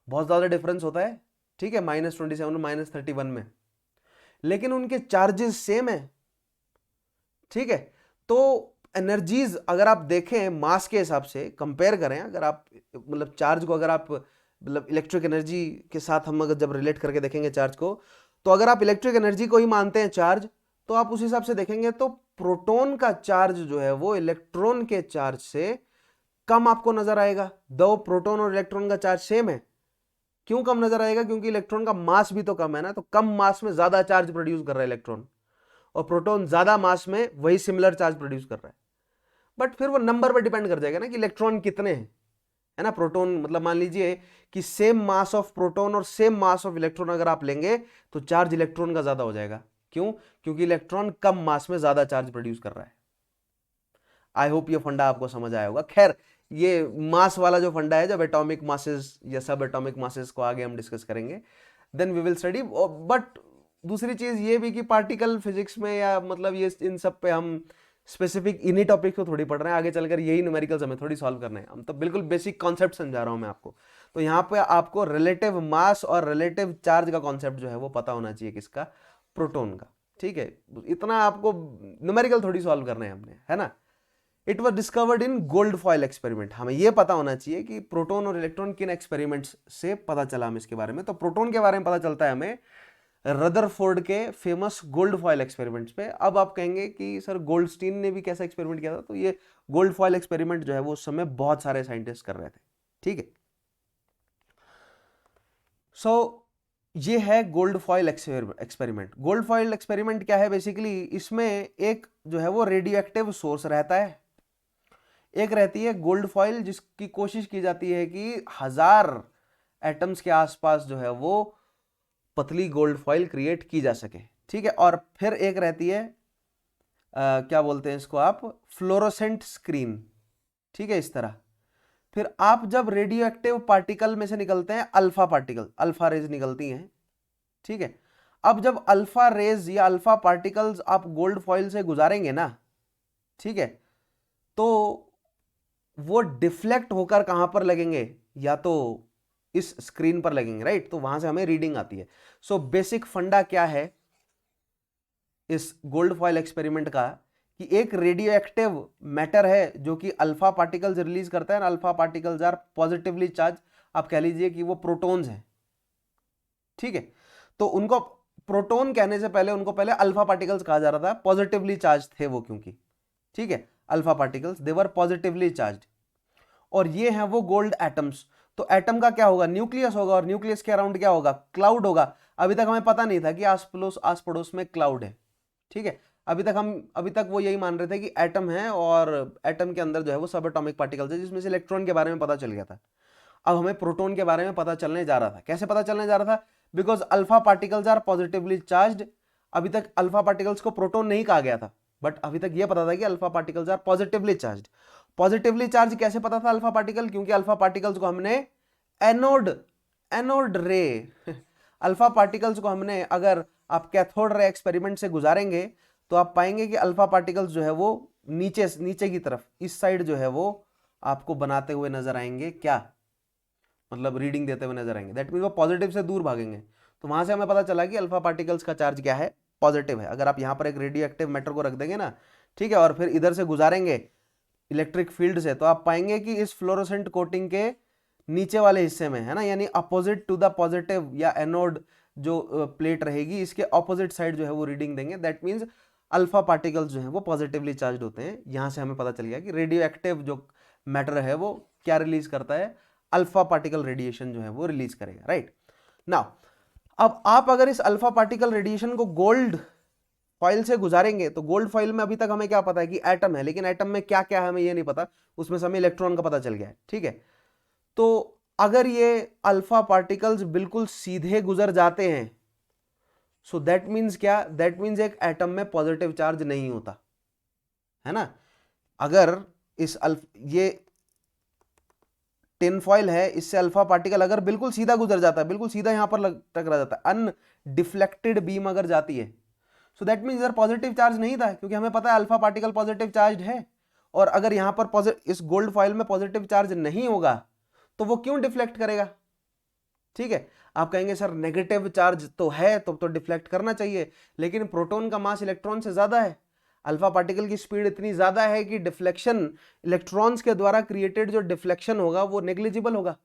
बहुत ज्यादा डिफरेंस होता है। ठीक है, -27 -31 में, लेकिन उनके चार्जेस सेम है। ठीक है, तो एनर्जीज अगर आप देखें मास के हिसाब से कंपेयर करें, अगर आप मतलब चार्ज को, अगर आप मतलब इलेक्ट्रिक एनर्जी के साथ हम अगर जब रिलेट करके देखेंगे चार्ज को, तो अगर आप इलेक्ट्रिक एनर्जी को ही मानते हैं चार्ज, तो आप उस हिसाब से देखेंगे तो प्रोटॉन का चार्ज जो है वो इलेक्ट्रॉन के चार्ज से कम आपको नजर आएगा। दो प्रोटॉन और इलेक्ट्रॉन का चार्ज सेम है, क्यों कम नजर आएगा? क्योंकि इलेक्ट्रॉन का मास भी तो कम है ना, तो कम मास में ज्यादा चार्ज प्रोड्यूस कर रहा है इलेक्ट्रॉन, और प्रोटॉन ज्यादा मास में वही सिमिलर चार्ज प्रोड्यूस कर रहा है। बट फिर वो नंबर पर डिपेंड कर जाएगा ना कि इलेक्ट्रॉन कितने हैं, है ना। प्रोटॉन मतलब मान लीजिए कि सेम मास ऑफ प्रोटॉन और सेम मास ऑफ इलेक्ट्रॉन अगर आप लेंगे तो चार्ज इलेक्ट्रॉन का ज्यादा हो जाएगा। क्यों? क्योंकि इलेक्ट्रॉन कम मास में ज्यादा चार्ज प्रोड्यूस कर रहा है। आई होप ये फंडा आपको समझ आया होगा। खैर ये मास वाला जो फंडा है, जब एटॉमिक मासेस या सब एटॉमिक मासेस को आगे हम डिस्कस करेंगे, then we will study. But दूसरी चीज ये भी कि पार्टिकल फिजिक्स में या मतलब ये इन सब पे हम स्पेसिफिक इन्हीं टॉपिक को थोड़ी पढ़ रहे हैं, आगे चलकर यही न्यूमेरिकल्स हमें थोड़ी सॉल्व करना है। हम तो बिल्कुल बेसिक कॉन्सेप्ट समझा रहा हूं मैं आपको। तो यहाँ पे आपको रिलेटिव मास और रिलेटिव चार्ज का कॉन्सेप्ट जो है वो पता होना चाहिए, किसका? प्रोटॉन का। ठीक है, इतना आपको न्यूमेरिकल थोड़ी सॉल्व करना है हमने, है ना। It was discovered in gold foil experiment. हमें यह पता होना चाहिए कि प्रोटॉन और इलेक्ट्रॉन किन एक्सपेरिमेंट्स से पता चला हमें इसके बारे में। तो प्रोटॉन के बारे में पता चलता है हमें रदरफोर्ड के फेमस गोल्ड फॉयल एक्सपेरिमेंट्स पे। अब आप कहेंगे कि सर गोल्डस्टीन ने भी कैसा एक्सपेरिमेंट किया था? तो ये गोल्ड फॉयल एक्सपेरिमेंट जो है वो उस समय बहुत सारे साइंटिस्ट कर रहे थे। ठीक है, सो ये है gold foil experiment. Gold foil experiment क्या है? बेसिकली इसमें एक जो है वो रेडियो एक्टिव सोर्स रहता है, एक रहती है गोल्ड फॉइल, जिसकी कोशिश की जाती है कि 1000 एटम्स के आसपास जो है वो पतली गोल्ड फॉइल क्रिएट की जा सके। ठीक है, और फिर एक रहती है क्या बोलते हैं इसको आप? Fluorescent screen. ठीक है, इस तरह। फिर आप जब रेडियो एक्टिव पार्टिकल में से निकलते हैं अल्फा पार्टिकल, अल्फा रेज निकलती हैं, ठीक है। अब जब अल्फा रेज या अल्फा पार्टिकल्स आप गोल्ड फॉइल से गुजारेंगे ना, ठीक है, तो वो डिफ्लेक्ट होकर कहां पर लगेंगे, या तो इस स्क्रीन पर लगेंगे, राइट, तो वहां से हमें रीडिंग आती है। सो बेसिक फंडा क्या है इस गोल्ड फॉइल एक्सपेरिमेंट का, कि एक रेडियो एक्टिव मैटर है जो कि अल्फा पार्टिकल्स रिलीज करता है, alpha particles are positively charge, आप कह लीजिए कि वो प्रोटॉन्स हैं, ठीक है। तो उनको प्रोटॉन कहने से पहले उनको पहले अल्फा पार्टिकल्स कहा जा रहा था, पॉजिटिवली चार्ज थे वो, क्योंकि, ठीक है, alpha particles they were positively charge, और ये हैं वो गोल्ड एटम्स। तो एटम का क्या होगा, न्यूक्लियस होगा, और न्यूक्लियस के अराउंड क्या होगा, क्लाउड होगा। अभी तक हमें पता नहीं था कि आस पड़ोस में क्लाउड है, ठीक है। अभी तक वो यही मान रहे थे कि एटम है, और एटम के अंदर जो है वो सब एटॉमिक पार्टिकल्स है, जिसमें से इलेक्ट्रॉन के बारे में पता चल गया था। अब हमें प्रोटॉन के बारे में पता चलने जा रहा था। कैसे पता चलने जा रहा था, because alpha particles are positively charge. अभी तक अल्फा पार्टिकल्स को प्रोटॉन नहीं कहा गया था, बट अभी तक यह पता था कि alpha particles are positively charge. Positively charge कैसे पता था अल्फा पार्टिकल, क्योंकि अल्फा पार्टिकल्स को हमने एनोड रे अल्फा पार्टिकल्स को हमने, अगर आप कैथोड रे एक्सपेरिमेंट से गुजारेंगे तो आप पाएंगे कि अल्फा पार्टिकल्स जो है वो नीचे की तरफ, इस साइड जो है वो आपको बनाते हुए नजर आएंगे, क्या मतलब रीडिंग देते हुए नजर आएंगे। दैट मीन वो पॉजिटिव से दूर भागेंगे। तो वहां से हमें पता चला कि अल्फा पार्टिकल्स का चार्ज क्या है, पॉजिटिव है। अगर आप यहां पर एक रेडियो एक्टिव मैटर को रख देंगे ना, ठीक है, और फिर इधर से गुजारेंगे इलेक्ट्रिक फील्ड से, तो आप पाएंगे कि इस फ्लोरोसेंट कोटिंग के नीचे वाले हिस्से में है ना, यानी अपोजिट टू द पॉजिटिव या एनोड जो प्लेट रहेगी, इसके ऑपोजिट साइड जो है वो रीडिंग देंगे। दैट मीन्स अल्फा पार्टिकल्स जो है वो पॉजिटिवली चार्ज होते हैं। यहां से हमें पता चल गया कि रेडियो एक्टिव जो मैटर है वो क्या रिलीज करता है, अल्फा पार्टिकल रेडिएशन जो है वो रिलीज करेगा, राइट। नाउ अब आप अगर इस अल्फा पार्टिकल रेडिएशन को गोल्ड फॉइल से गुजारेंगे, तो गोल्ड फॉइल में अभी तक हमें क्या पता है कि एटम है, लेकिन एटम में क्या क्या है हमें ये नहीं पता, उसमें से हमें इलेक्ट्रॉन का पता चल गया है, ठीक है। तो अगर ये अल्फा पार्टिकल्स बिल्कुल सीधे गुजर जाते हैं, सो दैट मीन्स क्या, दैट मीन्स एक एटम में पॉजिटिव चार्ज नहीं होता है ना। अगर ये टिन फॉइल है, इससे अल्फा पार्टिकल अगर बिल्कुल सीधा गुजर जाता है, बिल्कुल सीधा यहां पर टकरा जाता है, अनडिफ्लेक्टेड बीम अगर जाती है, सो दैट मीन्स इधर पॉजिटिव चार्ज नहीं था, क्योंकि हमें पता है अल्फा पार्टिकल पॉजिटिव चार्ज है। और अगर यहां पर इस गोल्ड फॉइल में पॉजिटिव चार्ज नहीं होगा तो वो क्यों डिफ्लेक्ट करेगा, ठीक है। आप कहेंगे सर नेगेटिव चार्ज तो है तो डिफ्लेक्ट करना चाहिए, लेकिन प्रोटॉन का मास इलेक्ट्रॉन से ज्यादा है, अल्फा पार्टिकल की स्पीड इतनी ज्यादा है कि डिफ्लेक्शन, इलेक्ट्रॉन्स के द्वारा क्रिएटेड जो डिफ्लेक्शन होगा वो नेग्लिजिबल होगा।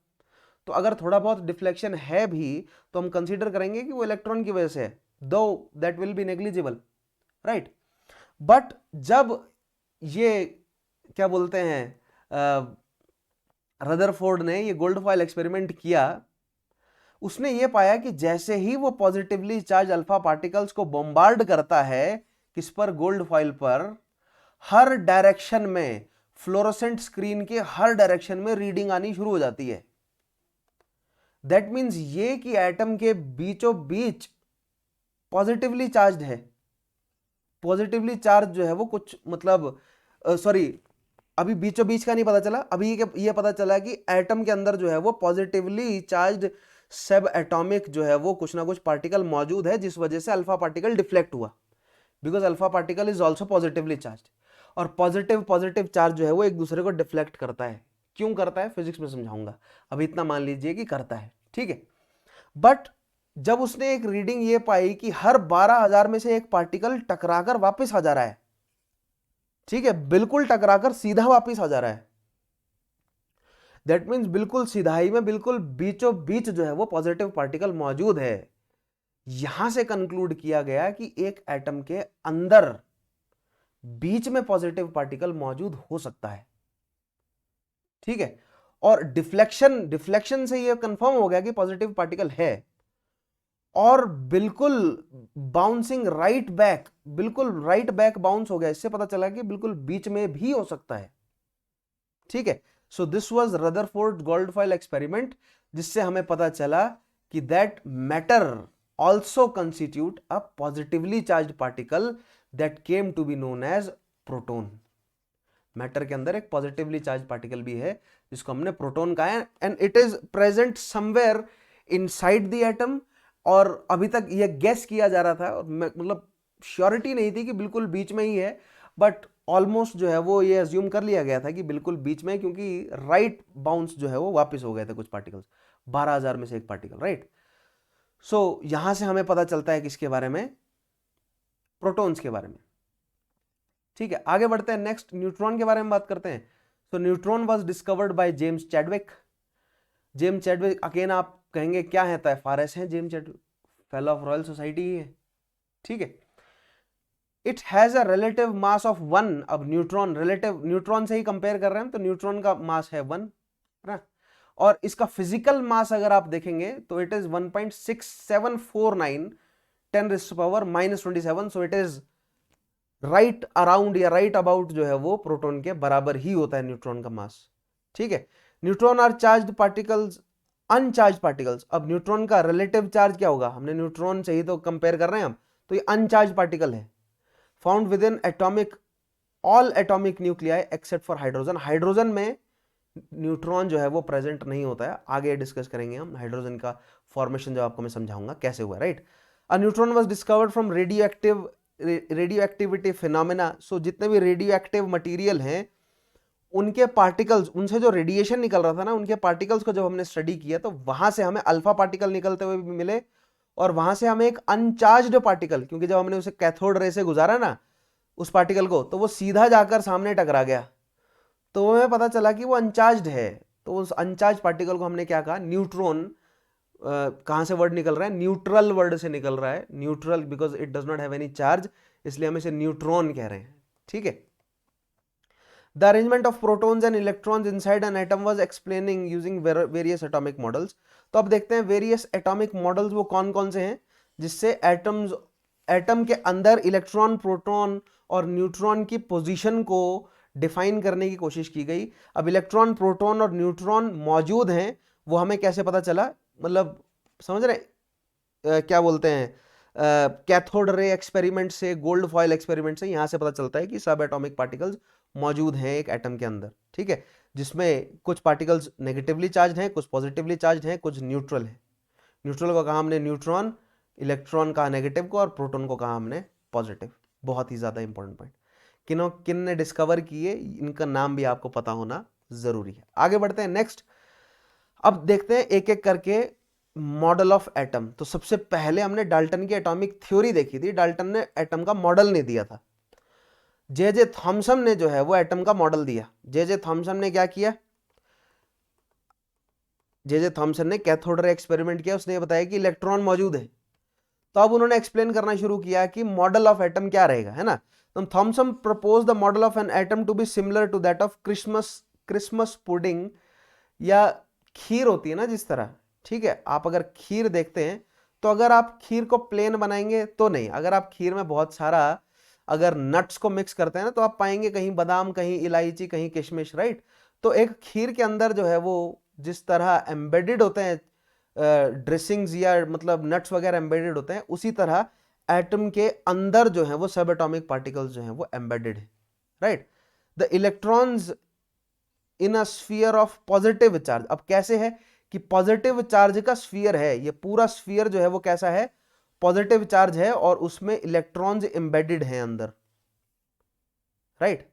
तो अगर थोड़ा बहुत डिफ्लेक्शन है भी तो हम कंसीडर करेंगे कि वो इलेक्ट्रॉन की वजह से है, दो that will be negligible, right. But जब ये क्या बोलते हैं रदरफोर्ड ने ये गोल्ड फॉइल एक्सपेरिमेंट किया, उसने ये पाया कि जैसे ही वो पॉजिटिवली चार्ज अल्फा पार्टिकल्स को बॉम्बार्ड करता है, किस पर, गोल्ड फॉइल पर, हर डायरेक्शन में, फ्लोरोसेंट स्क्रीन के हर डायरेक्शन में रीडिंग आनी शुरू हो जाती है। दैट मीन्स ये कि एटम के बीचों बीच पॉजिटिवली चार्ज है। पॉजिटिवली चार्ज जो है वो कुछ मतलब सॉरी, अभी बीचों बीच का नहीं पता चला, अभी ये पता चला कि एटम के अंदर जो है वो पॉजिटिवली चार्ज सब एटॉमिक जो है वो कुछ ना कुछ पार्टिकल मौजूद है, जिस वजह से अल्फा पार्टिकल डिफ्लेक्ट हुआ, because alpha particle is also positively charge. और पॉजिटिव चार्ज जो है वो एक दूसरे को डिफ्लेक्ट करता है। क्यों करता है फिजिक्स में समझाऊंगा, अभी इतना मान लीजिए कि करता है, ठीक है। बट जब उसने एक रीडिंग ये पाई कि हर 12,000 में से एक पार्टिकल टकराकर वापस आ जा रहा है, ठीक है, बिल्कुल टकराकर सीधा वापस आ जा रहा है, दैट मीन्स बिल्कुल सीधाई में, बिल्कुल बीचों बीच जो है वो पॉजिटिव पार्टिकल मौजूद है। यहां से कंक्लूड किया गया कि एक एटम के अंदर बीच में पॉजिटिव पार्टिकल मौजूद हो सकता है, ठीक है। और डिफ्लेक्शन से यह कंफर्म हो गया कि पॉजिटिव पार्टिकल है, और बिल्कुल बाउंसिंग राइट बैक, बिल्कुल राइट बैक बाउंस हो गया, इससे पता चला कि बिल्कुल बीच में भी हो सकता है, ठीक है। So this was Rutherford gold foil experiment, जिससे हमें पता चला कि that matter also constitute a positively charged particle that came to be known as proton. Matter के अंदर एक पॉजिटिवली चार्ज पार्टिकल भी है जिसको हमने प्रोटॉन कहा है, and it is present somewhere inside the atom. और अभी तक यह गेस किया जा रहा था, और मतलब श्योरिटी नहीं थी कि बिल्कुल बीच में ही है, बट ऑलमोस्ट जो है वो ये अज्यूम कर लिया गया था कि बिल्कुल बीच में, क्योंकि राइट बाउंस जो है वो वापस हो गए थे कुछ पार्टिकल्स, 12,000 में से एक पार्टिकल, राइट। सो यहां से हमें पता चलता है किसके बारे में, प्रोटॉन्स के बारे में। ठीक है, आगे बढ़ते हैं, नेक्स्ट न्यूट्रॉन के बारे में बात करते हैं। तो neutron was discovered by James Chadwick. James Chadwick again आप कहेंगे क्या है, एफआरएस है James Chadwick, fellow of royal society ही है, ठीक है। It has a relative mass of 1। अब न्यूट्रॉन, रिलेटिव न्यूट्रॉन से ही कंपेयर कर रहे हैं तो न्यूट्रॉन का मास है 1, है ना। और इसका फिजिकल मास अगर आप देखेंगे तो it is 1.6749 10⁻⁻27। So it is right around या राइट अबाउट जो है वो प्रोटॉन के बराबर ही होता है न्यूट्रॉन का मास, ठीक है। Neutron are charged particles, uncharge particles. अब न्यूट्रॉन का रिलेटिव चार्ज क्या होगा, हमने न्यूट्रॉन से ही तो कंपेयर कर रहे हैं हम, तो ये अनचार्ज पार्टिकल है। Found with in atomic, all atomic nuclei except for hydrogen. Hydrogen में न्यूट्रॉन जो है वो प्रेजेंट नहीं होता है, आगे डिस्कस करेंगे हम हाइड्रोजन का फॉर्मेशन, जो आपको मैं समझाऊंगा कैसे हुआ, right. A neutron was discovered from radioactivity phenomena. So जितने भी रेडियो एक्टिव मटीरियल हैं उनके पार्टिकल्स, उनसे जो रेडिएशन निकल रहा था ना, उनके पार्टिकल्स को जब हमने स्टडी किया तो वहां से हमें अल्फा पार्टिकल निकलते हुए भी मिले, और वहां से हमें एक अनचार्ज्ड पार्टिकल, क्योंकि जब हमने उसे कैथोड रे से गुजारा ना उस पार्टिकल को, तो वो सीधा जाकर सामने टकरा गया, तो हमें पता चला कि वो अनचार्ज्ड है। तो उस अनचार्ज पार्टिकल को हमने क्या कहा, न्यूट्रॉन। कहां से वर्ड निकल रहा है, न्यूट्रल वर्ड से निकल रहा है, neutral because it does not have any charge, इसलिए हम इसे न्यूट्रॉन कह रहे हैं, ठीक है। The arrangement of protons and electrons inside an atom was explaining using various atomic models. तो अब देखते हैं वेरियस एटॉमिक मॉडल्स वो कौन कौन से हैं जिससे एटम के अंदर इलेक्ट्रॉन, प्रोटॉन और न्यूट्रॉन की पोजीशन को डिफाइन करने की कोशिश की गई। अब इलेक्ट्रॉन, प्रोटॉन और न्यूट्रॉन मौजूद हैं, वो हमें कैसे पता चला, मतलब समझ रहे क्या बोलते हैं, कैथोड रे एक्सपेरिमेंट से, गोल्ड फॉयल एक्सपेरिमेंट से, यहां से पता चलता है कि सब एटॉमिक पार्टिकल्स मौजूद हैं एक एटम के अंदर, ठीक है, जिसमें कुछ पार्टिकल्स नेगेटिवली चार्ज हैं, कुछ पॉजिटिवली चार्ज हैं, कुछ न्यूट्रल है। न्यूट्रल को कहा हमने न्यूट्रॉन, इलेक्ट्रॉन कहा नेगेटिव को, और प्रोटॉन को कहा हमने पॉजिटिव। बहुत ही ज्यादा इंपॉर्टेंट पॉइंट, किन ने डिस्कवर किए, इनका नाम भी आपको पता होना जरूरी है। आगे बढ़ते हैं नेक्स्ट। अब देखते हैं एक एक करके मॉडल ऑफ एटम। तो सबसे पहले हमने डाल्टन की एटॉमिक थ्योरी देखी थी, डाल्टन ने एटम का मॉडल नहीं दिया था, जे थॉमसन ने जो है वो एटम का मॉडल दिया। जे थॉमसन ने क्या किया, जे थॉमसन ने कैथोड रे एक्सपेरिमेंट किया, उसने बताया कि इलेक्ट्रॉन मौजूद है, तो अब उन्होंने एक्सप्लेन करना शुरू किया कि मॉडल ऑफ एटम क्या रहेगा, है ना। तो Thomson propose the model of an atom to be similar to that of Christmas pudding, या खीर होती है ना जिस तरह, ठीक है। आप अगर खीर देखते हैं तो अगर आप खीर को प्लेन बनाएंगे तो नहीं, अगर आप खीर में बहुत सारा अगर नट्स को मिक्स करते हैं ना, तो आप पाएंगे कहीं बादाम, कहीं इलायची, कहीं किशमिश, राइट। तो एक खीर के अंदर जो है वो जिस तरह एम्बेडेड होते हैं ड्रेसिंग्स या मतलब नट्स वगैरह एम्बेडेड होते हैं, उसी तरह एटम के अंदर जो है वो सब एटॉमिक पार्टिकल्स जो हैं वो एम्बेडेड है, right. The electrons in a sphere of positive charge. अब कैसे है कि पॉजिटिव चार्ज का स्फीयर है, ये पूरा स्फीयर जो है वो कैसा है, पॉजिटिव चार्ज है, और उसमें इलेक्ट्रॉन्स एम्बेडेड हैं अंदर, राइट।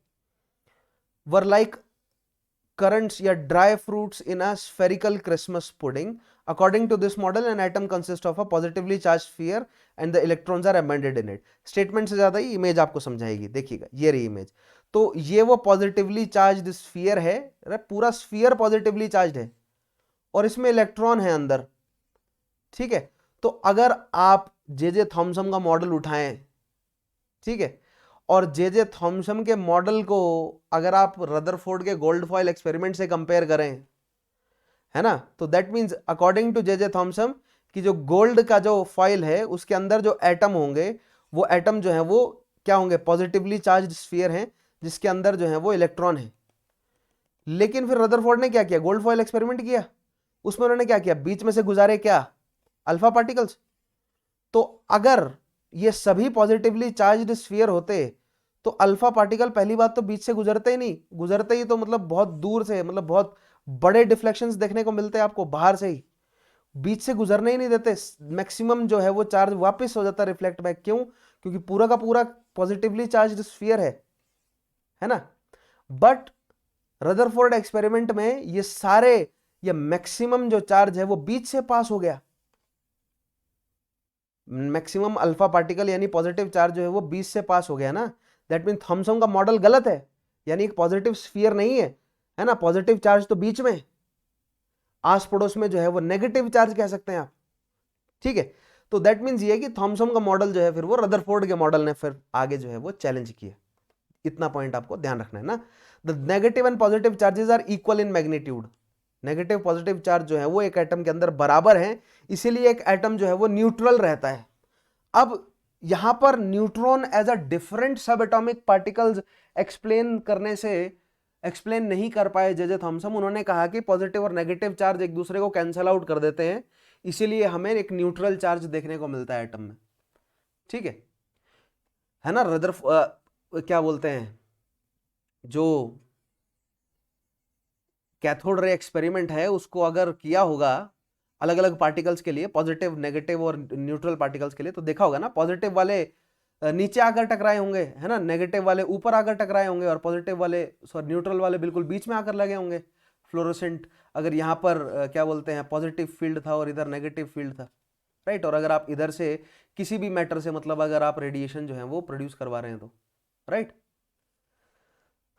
वर लाइक currents या dry fruits in a spherical Christmas pudding. According to this model, an atom consists of a positively charged sphere and the electrons are embedded in it. Statement से ज्यादा ही इमेज आपको समझाएगी, देखिएगा ये रही इमेज। तो ये वो पॉजिटिवली चार्ज्ड स्फीयर है, पूरा स्फीयर पॉजिटिवली चार्ज्ड है और इसमें इलेक्ट्रॉन है अंदर, ठीक है। तो अगर आप जे थॉमसन का मॉडल उठाएं, ठीक है, और जे थॉमसन के मॉडल को अगर आप रदरफोर्ड के गोल्ड फॉयल एक्सपेरिमेंट से कंपेयर करें, है ना, तो that means according to J Thomson कि जो गोल्ड का जो फॉयल है उसके अंदर जो एटम होंगे, वो एटम जो है वो क्या होंगे, पॉजिटिवली चार्ज्ड स्फीयर हैं जिसके अंदर जो है वो इलेक्ट्रॉन है। लेकिन फिर रदरफोर्ड ने क्या किया, गोल्ड फॉयल एक्सपेरिमेंट किया, उसमें उन्होंने क्या किया, बीच में से गुजारे क्या, अल्फा पार्टिकल्स। तो अगर ये सभी पॉजिटिवली चार्ज्ड स्फीयर होते तो अल्फा पार्टिकल पहली बात तो बीच से गुजरते ही नहीं, गुजरते ही तो मतलब बहुत दूर से, मतलब बहुत बड़े डिफ्लेक्शंस देखने को मिलते हैं आपको बाहर से ही, बीच से गुजरने ही नहीं देते। मैक्सिमम जो है वो चार्ज वापस हो जाता है रिफ्लेक्ट बैक। क्यों? क्योंकि पूरा का पूरा पॉजिटिवली चार्ज स्फीयर है ना। बट रदरफोर्ड एक्सपेरिमेंट में ये सारे, ये मैक्सिमम जो चार्ज है वो बीच से पास हो गया। मैक्सिमम अल्फा पार्टिकल यानी पॉजिटिव चार्ज जो है वो बीच से पास हो गया ना। दैट मीन थॉमसन का मॉडल गलत है, यानी एक पॉजिटिव स्फीयर नहीं है ना। पॉजिटिव चार्ज तो बीच में, आस पड़ोस में जो है वो नेगेटिव चार्ज कह सकते हैं आप। ठीक है, तो दैट मीन्स ये कि थॉमसन का मॉडल जो है फिर वो रदरफोर्ड के मॉडल ने फिर आगे जो है वो चैलेंज किया। इतना पॉइंट आपको ध्यान रखना है ना। The negative and positive charges are equal in magnitude. Negative positive charge जो है वो एक एटम के अंदर बराबर है, इसीलिए एक एटम जो है वो न्यूट्रल रहता है। अब यहां पर न्यूट्रॉन एज अ डिफरेंट सब एटॉमिक पार्टिकल्स एक्सप्लेन करने से एक्सप्लेन नहीं कर पाए जे थॉमसन। उन्होंने कहा कि पॉजिटिव और नेगेटिव चार्ज एक दूसरे को कैंसल आउट कर देते हैं, इसीलिए हमें एक न्यूट्रल चार्ज देखने को मिलता है एटम में। ठीक है ना। क्या बोलते हैं, जो कैथोड रे एक्सपेरिमेंट है उसको अगर किया होगा अलग अलग पार्टिकल्स के लिए, पॉजिटिव नेगेटिव और न्यूट्रल पार्टिकल्स के लिए, तो देखा होगा ना पॉजिटिव वाले नीचे आकर टकराए होंगे, है ना, नेगेटिव वाले ऊपर आकर टकराए होंगे, और पॉजिटिव वाले न्यूट्रल वाले बिल्कुल बीच में आकर लगे होंगे फ्लोरोसेंट। अगर यहाँ पर क्या बोलते हैं पॉजिटिव फील्ड था और इधर नेगेटिव फील्ड था, राइट। और अगर आप इधर से किसी भी मैटर से, मतलब अगर आप रेडिएशन जो है वो प्रोड्यूस करवा रहे हैं तो, right.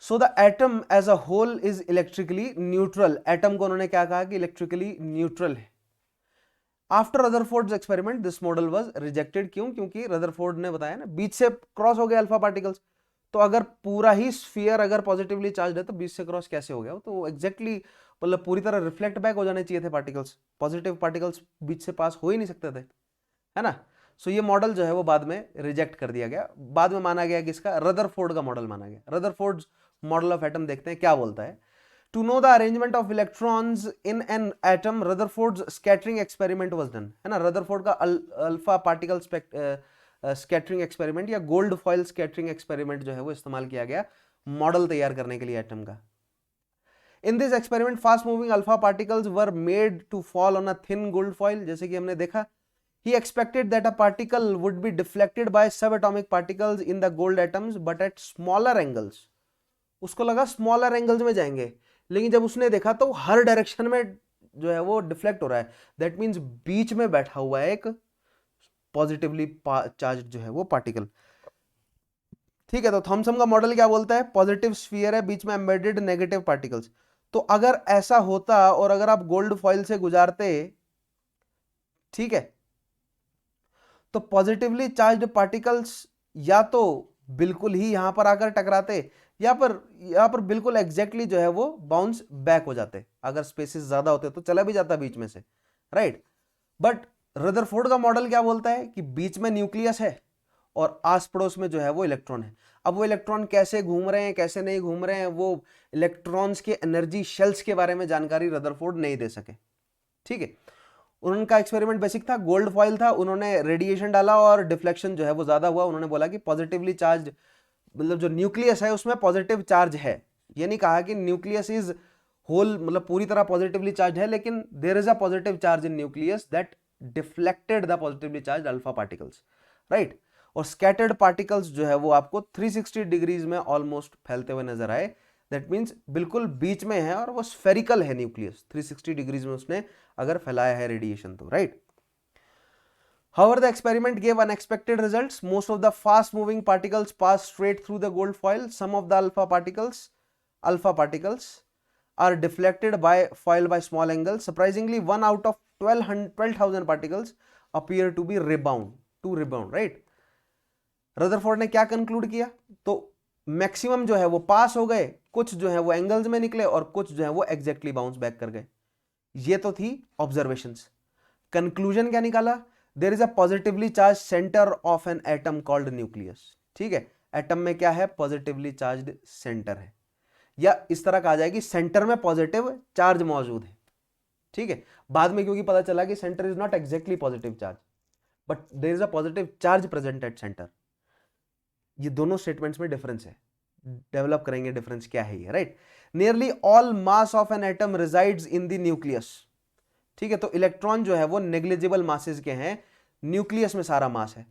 So the atom as a whole is electrically neutral. Atom को उन्होंने क्या कहा कि इलेक्ट्रिकली न्यूट्रल है। After Rutherford's experiment this model was rejected. क्यों? क्योंकि रदरफोर्ड ने बताया ना बीच से क्रॉस हो गया अल्फा पार्टिकल्स। तो अगर पूरा ही स्फीयर अगर पॉजिटिवली चार्ज है तो बीच से क्रॉस कैसे हो गया? तो एग्जैक्टली मतलब पूरी तरह रिफ्लेक्ट बैक हो जाने चाहिए थे पार्टिकल्स, पॉजिटिव पार्टिकल्स बीच से पास हो ही नहीं सकते थे, है ना। सो ये मॉडल जो है वो बाद में रिजेक्ट कर दिया गया। बाद में माना गया कि इसका रदरफोर्ड का मॉडल माना गया। रदरफोर्ड मॉडल ऑफ एटम देखते हैं क्या बोलता है। To know the arrangement of electrons in an atom, Rutherford's scattering experiment was done। है ना, रदरफोर्ड का अल्फा पार्टिकल स्कैटरिंग एक्सपेरिमेंट या गोल्ड फॉइल स्कैटरिंग एक्सपेरिमेंट जो है वो इस्तेमाल किया गया मॉडल तैयार करने के लिए एटम का। In this experiment fast moving alpha particles were made to fall on a thin gold foil. जैसे कि हमने देखा, he expected that a particle would be deflected by subatomic particles in the gold atoms but at smaller angles। उसको लगा स्मॉलर एंगल्स में जाएंगे, लेकिन जब उसने देखा तो हर डायरेक्शन में जो है वो डिफ्लेक्ट हो रहा है। दैट मींस बीच में बैठा हुआ है एक पॉजिटिवली चार्ज जो है वो पार्टिकल। ठीक है, तो थॉमसन का मॉडल क्या बोलता है? पॉजिटिव स्फीयर है, बीच में एम्बेडेड नेगेटिव पार्टिकल्स। तो अगर ऐसा होता और अगर आप गोल्ड फॉइल से गुजारते, ठीक है, तो पॉजिटिवली चार्ज्ड पार्टिकल्स या तो बिल्कुल ही यहां पर आकर टकराते, यहां पर बिल्कुल एग्जैक्टली जो है वो बाउंस बैक हो जाते। अगर स्पेसेस ज्यादा होते तो चला भी जाता बीच में से, राइट। बट रदरफोर्ड का मॉडल क्या बोलता है कि बीच में न्यूक्लियस है और आस पड़ोस में जो है वो इलेक्ट्रॉन है। अब वो इलेक्ट्रॉन कैसे घूम रहे हैं, कैसे नहीं घूम रहे हैं, वो इलेक्ट्रॉन्स के एनर्जी शेल्स के बारे में जानकारी रदरफोर्ड नहीं दे सके। ठीक है, उनका एक्सपेरिमेंट बेसिक था, गोल्ड फॉइल था, उन्होंने रेडिएशन डाला और डिफ्लेक्शन जो है वो ज्यादा हुआ। उन्होंने बोला कि पॉजिटिवली चार्ज, मतलब जो न्यूक्लियस है उसमें पॉजिटिव चार्ज है। ये नहीं कहा कि न्यूक्लियस इज होल, मतलब पूरी तरह पॉजिटिवली चार्ज है, लेकिन there is a positive charge in nucleus that deflected the positively charge alpha particles, right. और स्कैटर्ड पार्टिकल्स जो है वो आपको 360 डिग्रीज में ऑलमोस्ट फैलते हुए नजर आए। दैट मीन्स बिल्कुल बीच में है और वो स्फेरिकल है न्यूक्लियस, 360 डिग्रीज में उसने अगर फैलाया है रेडिएशन तो, right. However, the experiment gave unexpected results. Most of the fast-moving particles passed straight through the gold foil. Some of the alpha particles are deflected by foil by small angles. Surprisingly, 1 out of 12,000 particles appear to be rebound, right? Rutherford ने क्या कंक्लूड किया? तो मैक्सिमम जो है वो पास हो गए, कुछ जो है वो एंगल्स में निकले और कुछ जो है वो एग्जैक्टली बाउंस बैक कर गए। ये तो थी ऑब्जर्वेशंस। कंक्लूजन क्या निकाला? There is a positively charge centre of an atom called nucleus. ठीक है, एटम में क्या है? पॉजिटिवली चार्ज सेंटर है, या इस तरह कहा जाए कि सेंटर में पॉजिटिव चार्ज मौजूद है। ठीक है, बाद में क्योंकि पता चला कि centre is not exactly positive charge, but there is a positive charge present at centre. ये दोनों स्टेटमेंट्स में डिफरेंस है, डेवलप करेंगे डिफरेंस क्या है ये, right. Nearly all mass of an atom resides in the nucleus, ठीक है। तो इलेक्ट्रॉन जो है वो नेग्लिजिबल मासेस के हैं, न्यूक्लियस में सारा मास है।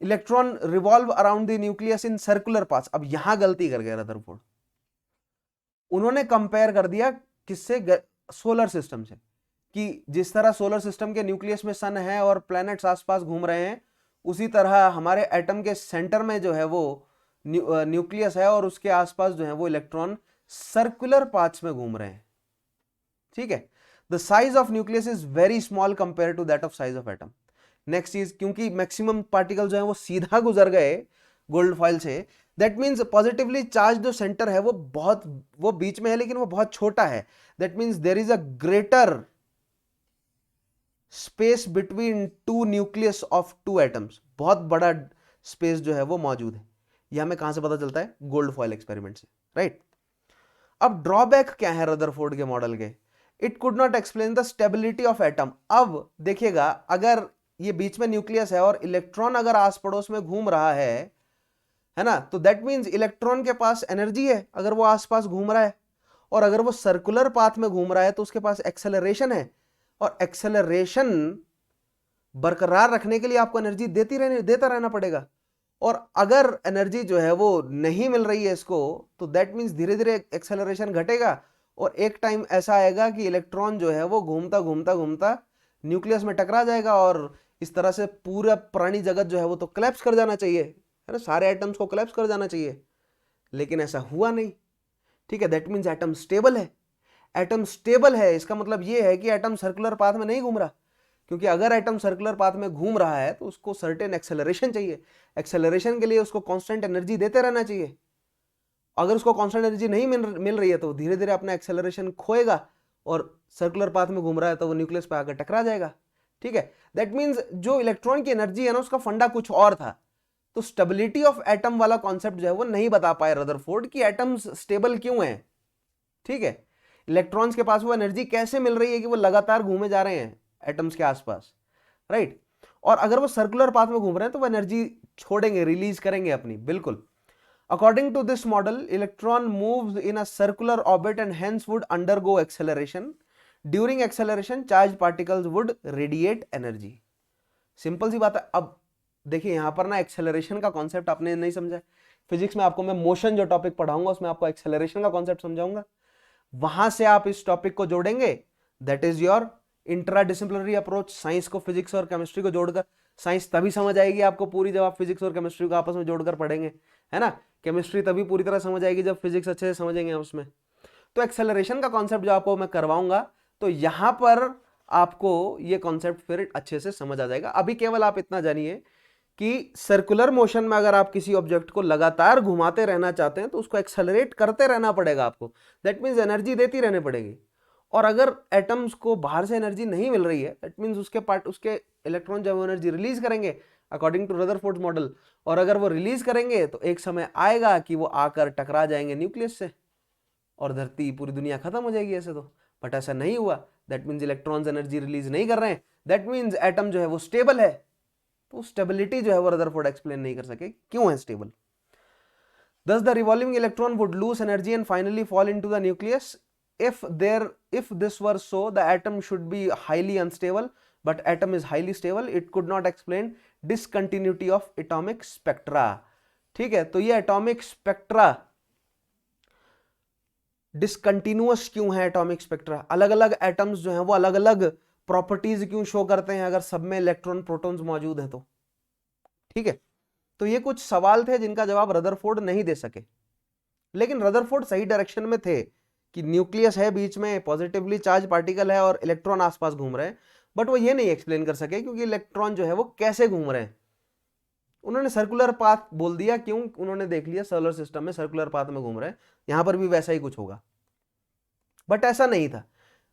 Electron revolve around the nucleus in circular paths. अब यहां गलती कर गए रदरफोर्ड, उन्होंने कंपेयर कर दिया किससे, सोलर सिस्टम से, कि जिस तरह सोलर सिस्टम के न्यूक्लियस में सन है और प्लैनेट्स आसपास घूम रहे हैं, उसी तरह हमारे एटम के सेंटर में जो है वो न्यूक्लियस है और उसके आसपास जो है वो इलेक्ट्रॉन सर्कुलर पाथ्स में घूम रहे हैं, ठीक है। The size of nucleus is very small compare to that of size of atom. Next चीज, क्योंकि मैक्सिमम पार्टिकल जो है वो सीधा गुजर गए गोल्ड फॉइल से, दैट मीन्स पॉजिटिवली चार्ज जो सेंटर है वो बीच में है लेकिन वो बहुत छोटा है। That means there is a greater space between two nucleus of two atoms, बहुत बड़ा स्पेस जो है वो मौजूद है। यह हमें कहां से पता चलता है, गोल्ड फॉइल एक्सपेरिमेंट से, राइट। अब ड्रॉबैक क्या है रदरफोर्ड के मॉडल के, it could not explain the stability of atom. अब देखिएगा, अगर ये बीच में न्यूक्लियस है और इलेक्ट्रॉन अगर आस पड़ोस में घूम रहा है ना, तो दैट मीन्स इलेक्ट्रॉन के पास एनर्जी है अगर वो आसपास घूम रहा है, और अगर वो सर्कुलर पाथ में घूम रहा है तो उसके पास एक्सेलरेशन है, और एक्सेलरेशन बरकरार रखने के लिए आपको एनर्जी देता रहना पड़ेगा। और अगर एनर्जी जो है वो नहीं मिल रही है इसको, तो दैट मीन्स धीरे धीरे एक्सेलरेशन घटेगा, और एक टाइम ऐसा आएगा कि इलेक्ट्रॉन जो है वो घूमता घूमता घूमता न्यूक्लियस में टकरा जाएगा, और इस तरह से पूरा प्राणी जगत जो है वो तो कोलैप्स कर जाना चाहिए, है ना, सारे एटम्स को कोलैप्स कर जाना चाहिए, लेकिन ऐसा हुआ नहीं, ठीक है। दैट मीन्स एटम स्टेबल है। एटम स्टेबल है इसका मतलब ये है कि एटम सर्कुलर पाथ में नहीं घूम रहा, क्योंकि अगर एटम सर्कुलर पाथ में घूम रहा है तो उसको सर्टेन एक्सेलरेशन चाहिए, एक्सेलरेशन के लिए उसको कांस्टेंट एनर्जी देते रहना चाहिए। अगर उसको कांस्टेंट एनर्जी नहीं मिल रही है तो धीरे धीरे अपना एक्सेलरेशन खोएगा, और सर्कुलर पाथ में घूम रहा है तो वो न्यूक्लियस पे आकर टकरा जाएगा, ठीक है। दैट मीन्स जो इलेक्ट्रॉन की एनर्जी है ना, उसका फंडा कुछ और था। तो स्टेबिलिटी ऑफ एटम वाला कॉन्सेप्ट जो है वो नहीं बता पाए रदरफोर्ड कि एटम्स स्टेबल क्यों है, ठीक है। इलेक्ट्रॉन्स के पास वो एनर्जी कैसे मिल रही है कि वो लगातार घूमे जा रहे हैं एटम्स के आसपास, राइट। और अगर वो सर्कुलर पाथ में घूम रहे हैं तो वो एनर्जी छोड़ेंगे, रिलीज करेंगे अपनी, बिल्कुल। According to this model, electron moves in a circular orbit and hence would undergo acceleration. During acceleration charge particles would radiate energy. Simple सी बात है। अब देखिए यहां पर ना एक्सेलरेशन का कॉन्सेप्ट आपने नहीं समझा। फिजिक्स में आपको मैं मोशन जो टॉपिक पढ़ाऊंगा उसमें आपको एक्सेलरेशन का कॉन्सेप्ट समझाऊंगा, वहां से आप इस टॉपिक को जोड़ेंगे। That is your intradisciplinary approach, science को फिजिक्स और केमिस्ट्री को जोड़कर। साइंस तभी समझ आएगी आपको पूरी जब आप फिजिक्स और केमिस्ट्री को आपस में जोड़कर पढ़ेंगे, है ना। केमिस्ट्री तभी पूरी तरह समझ आएगी जब फिजिक्स अच्छे से समझेंगे उसमें। तो एक्सेलरेशन का कॉन्सेप्ट जो आपको मैं करवाऊंगा, तो यहां पर आपको ये कॉन्सेप्ट फिर अच्छे से समझ आ जाएगा। अभी केवल आप इतना जानिए कि सर्कुलर मोशन में अगर आप किसी ऑब्जेक्ट को लगातार घुमाते रहना चाहते हैं तो उसको एक्सेलरेट करते रहना पड़ेगा आपको। दैट मीन्स एनर्जी देती रहनी पड़ेगी। और अगर एटम्स को बाहर से एनर्जी नहीं मिल रही है, दैट मीन्स उसके इलेक्ट्रॉन जब एनर्जी रिलीज करेंगे अकॉर्डिंग टू रदरफोर्ड मॉडल, और अगर वो रिलीज करेंगे तो एक समय आएगा कि वो आकर टकरा जाएंगे न्यूक्लियस से और धरती पूरी दुनिया खत्म हो जाएगी ऐसे तो। बट ऐसा नहीं हुआ। That means electrons energy release नहीं कर रहे हैं। दैट मीन्स एटम जो है वो स्टेबल है। तो स्टेबिलिटी जो है वो रदरफोर्ड एक्सप्लेन नहीं कर सके क्यों है stable. Thus the revolving electron would lose energy and finally fall into the nucleus. If this were so, the atom should be highly unstable, but atom is highly stable. It could not explain discontinuity of atomic spectra. ठीक है, तो ये एटॉमिक स्पेक्ट्रा डिसकंटिन्यूअस क्यों है? एटॉमिक स्पेक्ट्रा अलग अलग एटम्स जो हैं वो अलग अलग प्रॉपर्टीज क्यों शो करते हैं अगर सब में इलेक्ट्रॉन प्रोटॉन्स मौजूद हैं तो? ठीक है, तो ये कुछ सवाल थे जिनका जवाब रदरफोर्ड नहीं दे सके, लेकिन रदरफोर्ड सही डायरेक्शन में थे कि न्यूक्लियस है बीच में, पॉजिटिवली चार्ज पार्टिकल है और इलेक्ट्रॉन आसपास घूम रहे हैं, बट वो ये नहीं एक्सप्लेन कर सके क्योंकि इलेक्ट्रॉन जो है वो कैसे घूम रहे हैं। उन्होंने सर्कुलर पाथ बोल दिया, क्यों? उन्होंने देख लिया सोलर सिस्टम में सर्कुलर पाथ में घूम रहे हैं, यहां पर भी वैसा ही कुछ होगा, बट ऐसा नहीं था।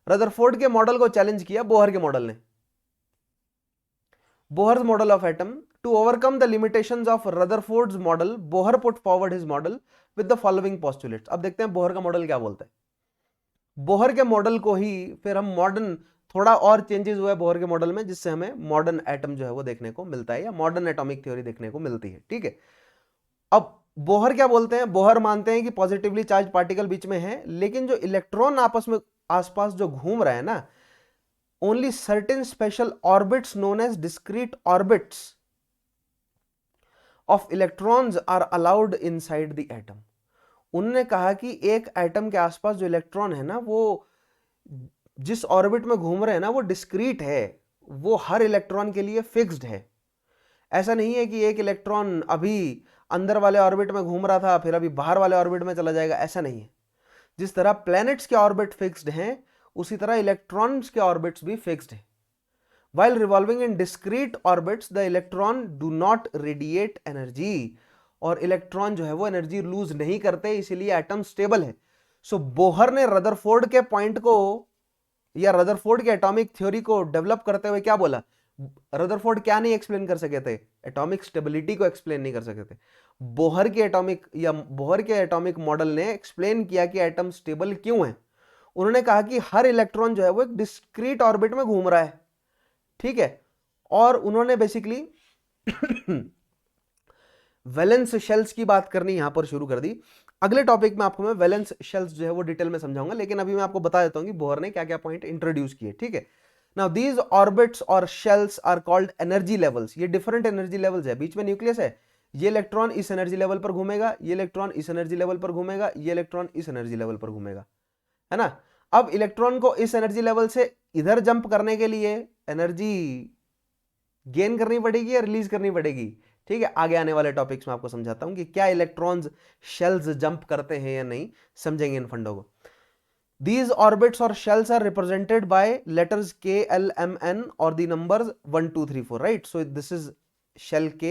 रदरफोर्ड के मॉडल को चैलेंज किया बोहर के मॉडल ने, Bohr's model of atom. To overcome the limitations of Rutherford's model, Bohr put forward his model with the following postulates. अब देखते हैं बोहर का मॉडल क्या बोलता है। बोहर के मॉडल को ही फिर हम मॉडर्न, थोड़ा और चेंजेस हुआ है बोहर के मॉडल में जिससे हमें मॉडर्न एटम जो है वो देखने को मिलता है या मॉडर्न एटॉमिक थ्योरी देखने को मिलती है। ठीक है, अब बोहर क्या बोलते हैं, बोहर मानते हैं कि पॉजिटिवली चार्ज पार्टिकल बीच में है, लेकिन जो इलेक्ट्रॉन आपस में आसपास जो घूम रहा है ना, only certain special orbits known as discrete orbits of electrons are allowed inside the atom. उन्होंने कहा कि एक एटम के आसपास जो इलेक्ट्रॉन है ना, वो जिस ऑर्बिट में घूम रहे हैं ना, वो डिस्क्रीट है, वो हर इलेक्ट्रॉन के लिए फिक्स्ड है। ऐसा नहीं है कि एक इलेक्ट्रॉन अभी अंदर वाले ऑर्बिट में घूम रहा था फिर अभी बाहर वाले ऑर्बिट में चला जाएगा, ऐसा नहीं है। जिस तरह प्लैनेट्स के ऑर्बिट फिक्स्ड हैं, उसी तरह इलेक्ट्रॉन्स के ऑर्बिट्स भी फिक्स्ड हैं। While revolving in discrete orbits, the electron do not radiate energy, और इलेक्ट्रॉन जो है वो एनर्जी लूज नहीं करते, इसीलिए एटम स्टेबल है। सो बोहर ने रदरफोर्ड के पॉइंट को या रदरफोर्ड के एटॉमिक थ्योरी को डेवलप करते हुए क्या बोला, रदरफोर्ड क्या नहीं एक्सप्लेन कर सके थे, एटॉमिक स्टेबिलिटी को एक्सप्लेन नहीं कर सके थे। बोहर के एटॉमिक मॉडल ने एक्सप्लेन किया कि एटम स्टेबल क्यों है। उन्होंने कहा कि हर इलेक्ट्रॉन जो है वो एक डिस्क्रीट ऑर्बिट में घूम रहा है, ठीक है। और उन्होंने बेसिकली वैलेंस शेल्स की बात करनी यहां पर शुरू कर दी। अगले टॉपिक में आपको मैं वैलेंस शेल्स जो है वो डिटेल में समझाऊंगा, लेकिन अभी मैं आपको बता देता हूं कि बोहर ने क्या क्या पॉइंट इंट्रोड्यूस किए, ठीक है। नाउ दीज ऑर्बिट्स और shells are called energy levels. ये डिफरेंट एनर्जी लेवल्स है, बीच में न्यूक्लियस है, ये इलेक्ट्रॉन इस एनर्जी लेवल पर घूमेगा, ये इलेक्ट्रॉन इस एनर्जी लेवल पर घूमेगा, ये इलेक्ट्रॉन इस एनर्जी लेवल पर घूमेगा, है ना। अब इलेक्ट्रॉन को इस एनर्जी लेवल से इधर जंप करने के लिए एनर्जी गेन करनी पड़ेगी या रिलीज करनी पड़ेगी, ठीक है। आगे आने वाले टॉपिक्स में आपको समझाता हूं कि क्या इलेक्ट्रॉन्स शेल्स जंप करते हैं या नहीं, समझेंगे इन फंडों को। These orbits or shells are represented by letters K, L, M, N or the numbers 1, 2, 3, 4, right? So this is shell K,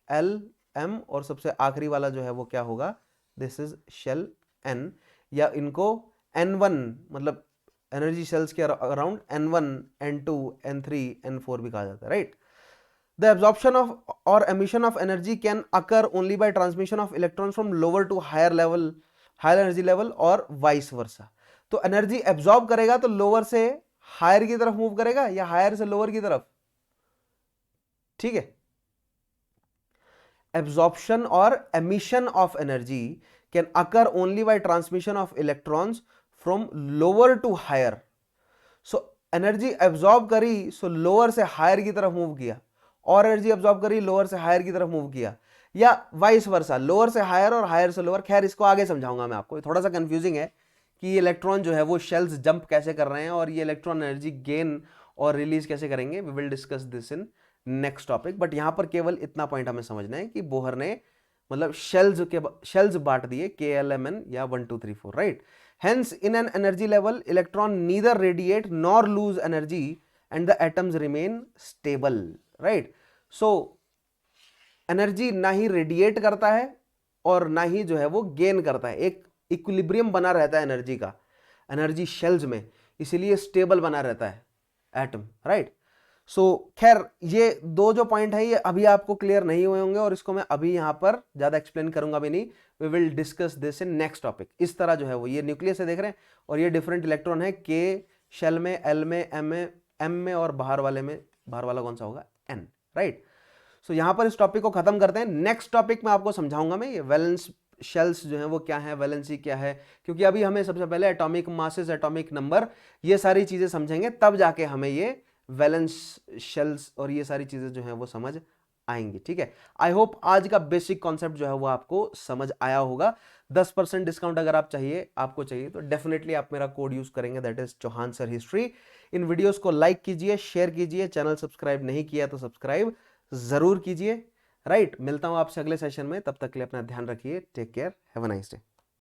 L, M और सबसे आखिरी वाला जो है वो क्या होगा, this is shell N, या इनको N1 मतलब एनर्जी शेल्स के around N1, N2, N3, N4 भी कहा जाता है, right? The absorption of or emission of energy can occur only by transmission of electrons from lower to higher energy level or vice versa. तो एनर्जी एब्जॉर्ब करेगा तो लोअर से हायर की तरफ मूव करेगा या हायर से लोअर की तरफ, ठीक है। एब्जॉर्प्शन और emission of energy can occur only by transmission of electrons from lower to higher. So energy absorb करी, सो लोअर से हायर की तरफ मूव किया, और एनर्जी एब्जॉर्ब करी, लोअर से हायर की तरफ मूव किया, या वाइस वर्सा, लोअर से हायर और हायर से लोअर। खैर इसको आगे समझाऊंगा मैं आपको, थोड़ा सा कंफ्यूजिंग है कि ये इलेक्ट्रॉन जो है वो शेल्स जंप कैसे कर रहे हैं और ये इलेक्ट्रॉन एनर्जी गेन और रिलीज कैसे करेंगे। We will discuss this in next topic, but यहां पर केवल इतना पॉइंट हमें समझना है कि बोहर ने मतलब शेल्स बांट दिए KLMN या 1 2 3 4, right. Hence in an energy level electron neither radiate nor lose energy and the atoms remain stable, right. So energy ना ही रेडिएट करता है और ना ही जो है वो गेन करता है, एक इक्विलिब्रियम बना रहता है एनर्जी का, एनर्जी शेल्स में, इसीलिए स्टेबल बना रहता है एटम, राइट। सो खैर ये दो जो पॉइंट है ये अभी आपको क्लियर नहीं हुए होंगे और इसको मैं अभी यहां पर ज्यादा एक्सप्लेन करूंगा भी नहीं। We will discuss this in next topic. इस तरह जो है वो ये न्यूक्लियस है, देख रहे हैं, और ये डिफरेंट इलेक्ट्रॉन है, K शेल में, L में, M में और बाहर वाला कौन सा होगा, N, राइट। सो यहां पर इस टॉपिक को खत्म करते हैं। नेक्स्ट टॉपिक में आपको समझाऊंगा मैं ये वैलेंस शेल्स जो है वो क्या है, वैलेंसी क्या है, क्योंकि अभी हमें सबसे पहले एटॉमिक मासेस, एटॉमिक नंबर, ये सारी चीजें समझेंगे, तब जाके हमें ये वैलेंस शेल्स और ये सारी चीजें जो है वो समझ आएंगी, ठीक है। आई होप आज का बेसिक कॉन्सेप्ट जो है वो आपको समझ आया होगा। 10% डिस्काउंट अगर आपको चाहिए तो डेफिनेटली आप मेरा कोड यूज करेंगे, that is Chauhan sir history. इन वीडियोस को लाइक कीजिए, शेयर कीजिए, चैनल सब्सक्राइब नहीं किया तो सब्सक्राइब जरूर कीजिए, राइट। मिलता हूं आपसे अगले सेशन में, तब तक के लिए अपना ध्यान रखिए, take care, have a nice day.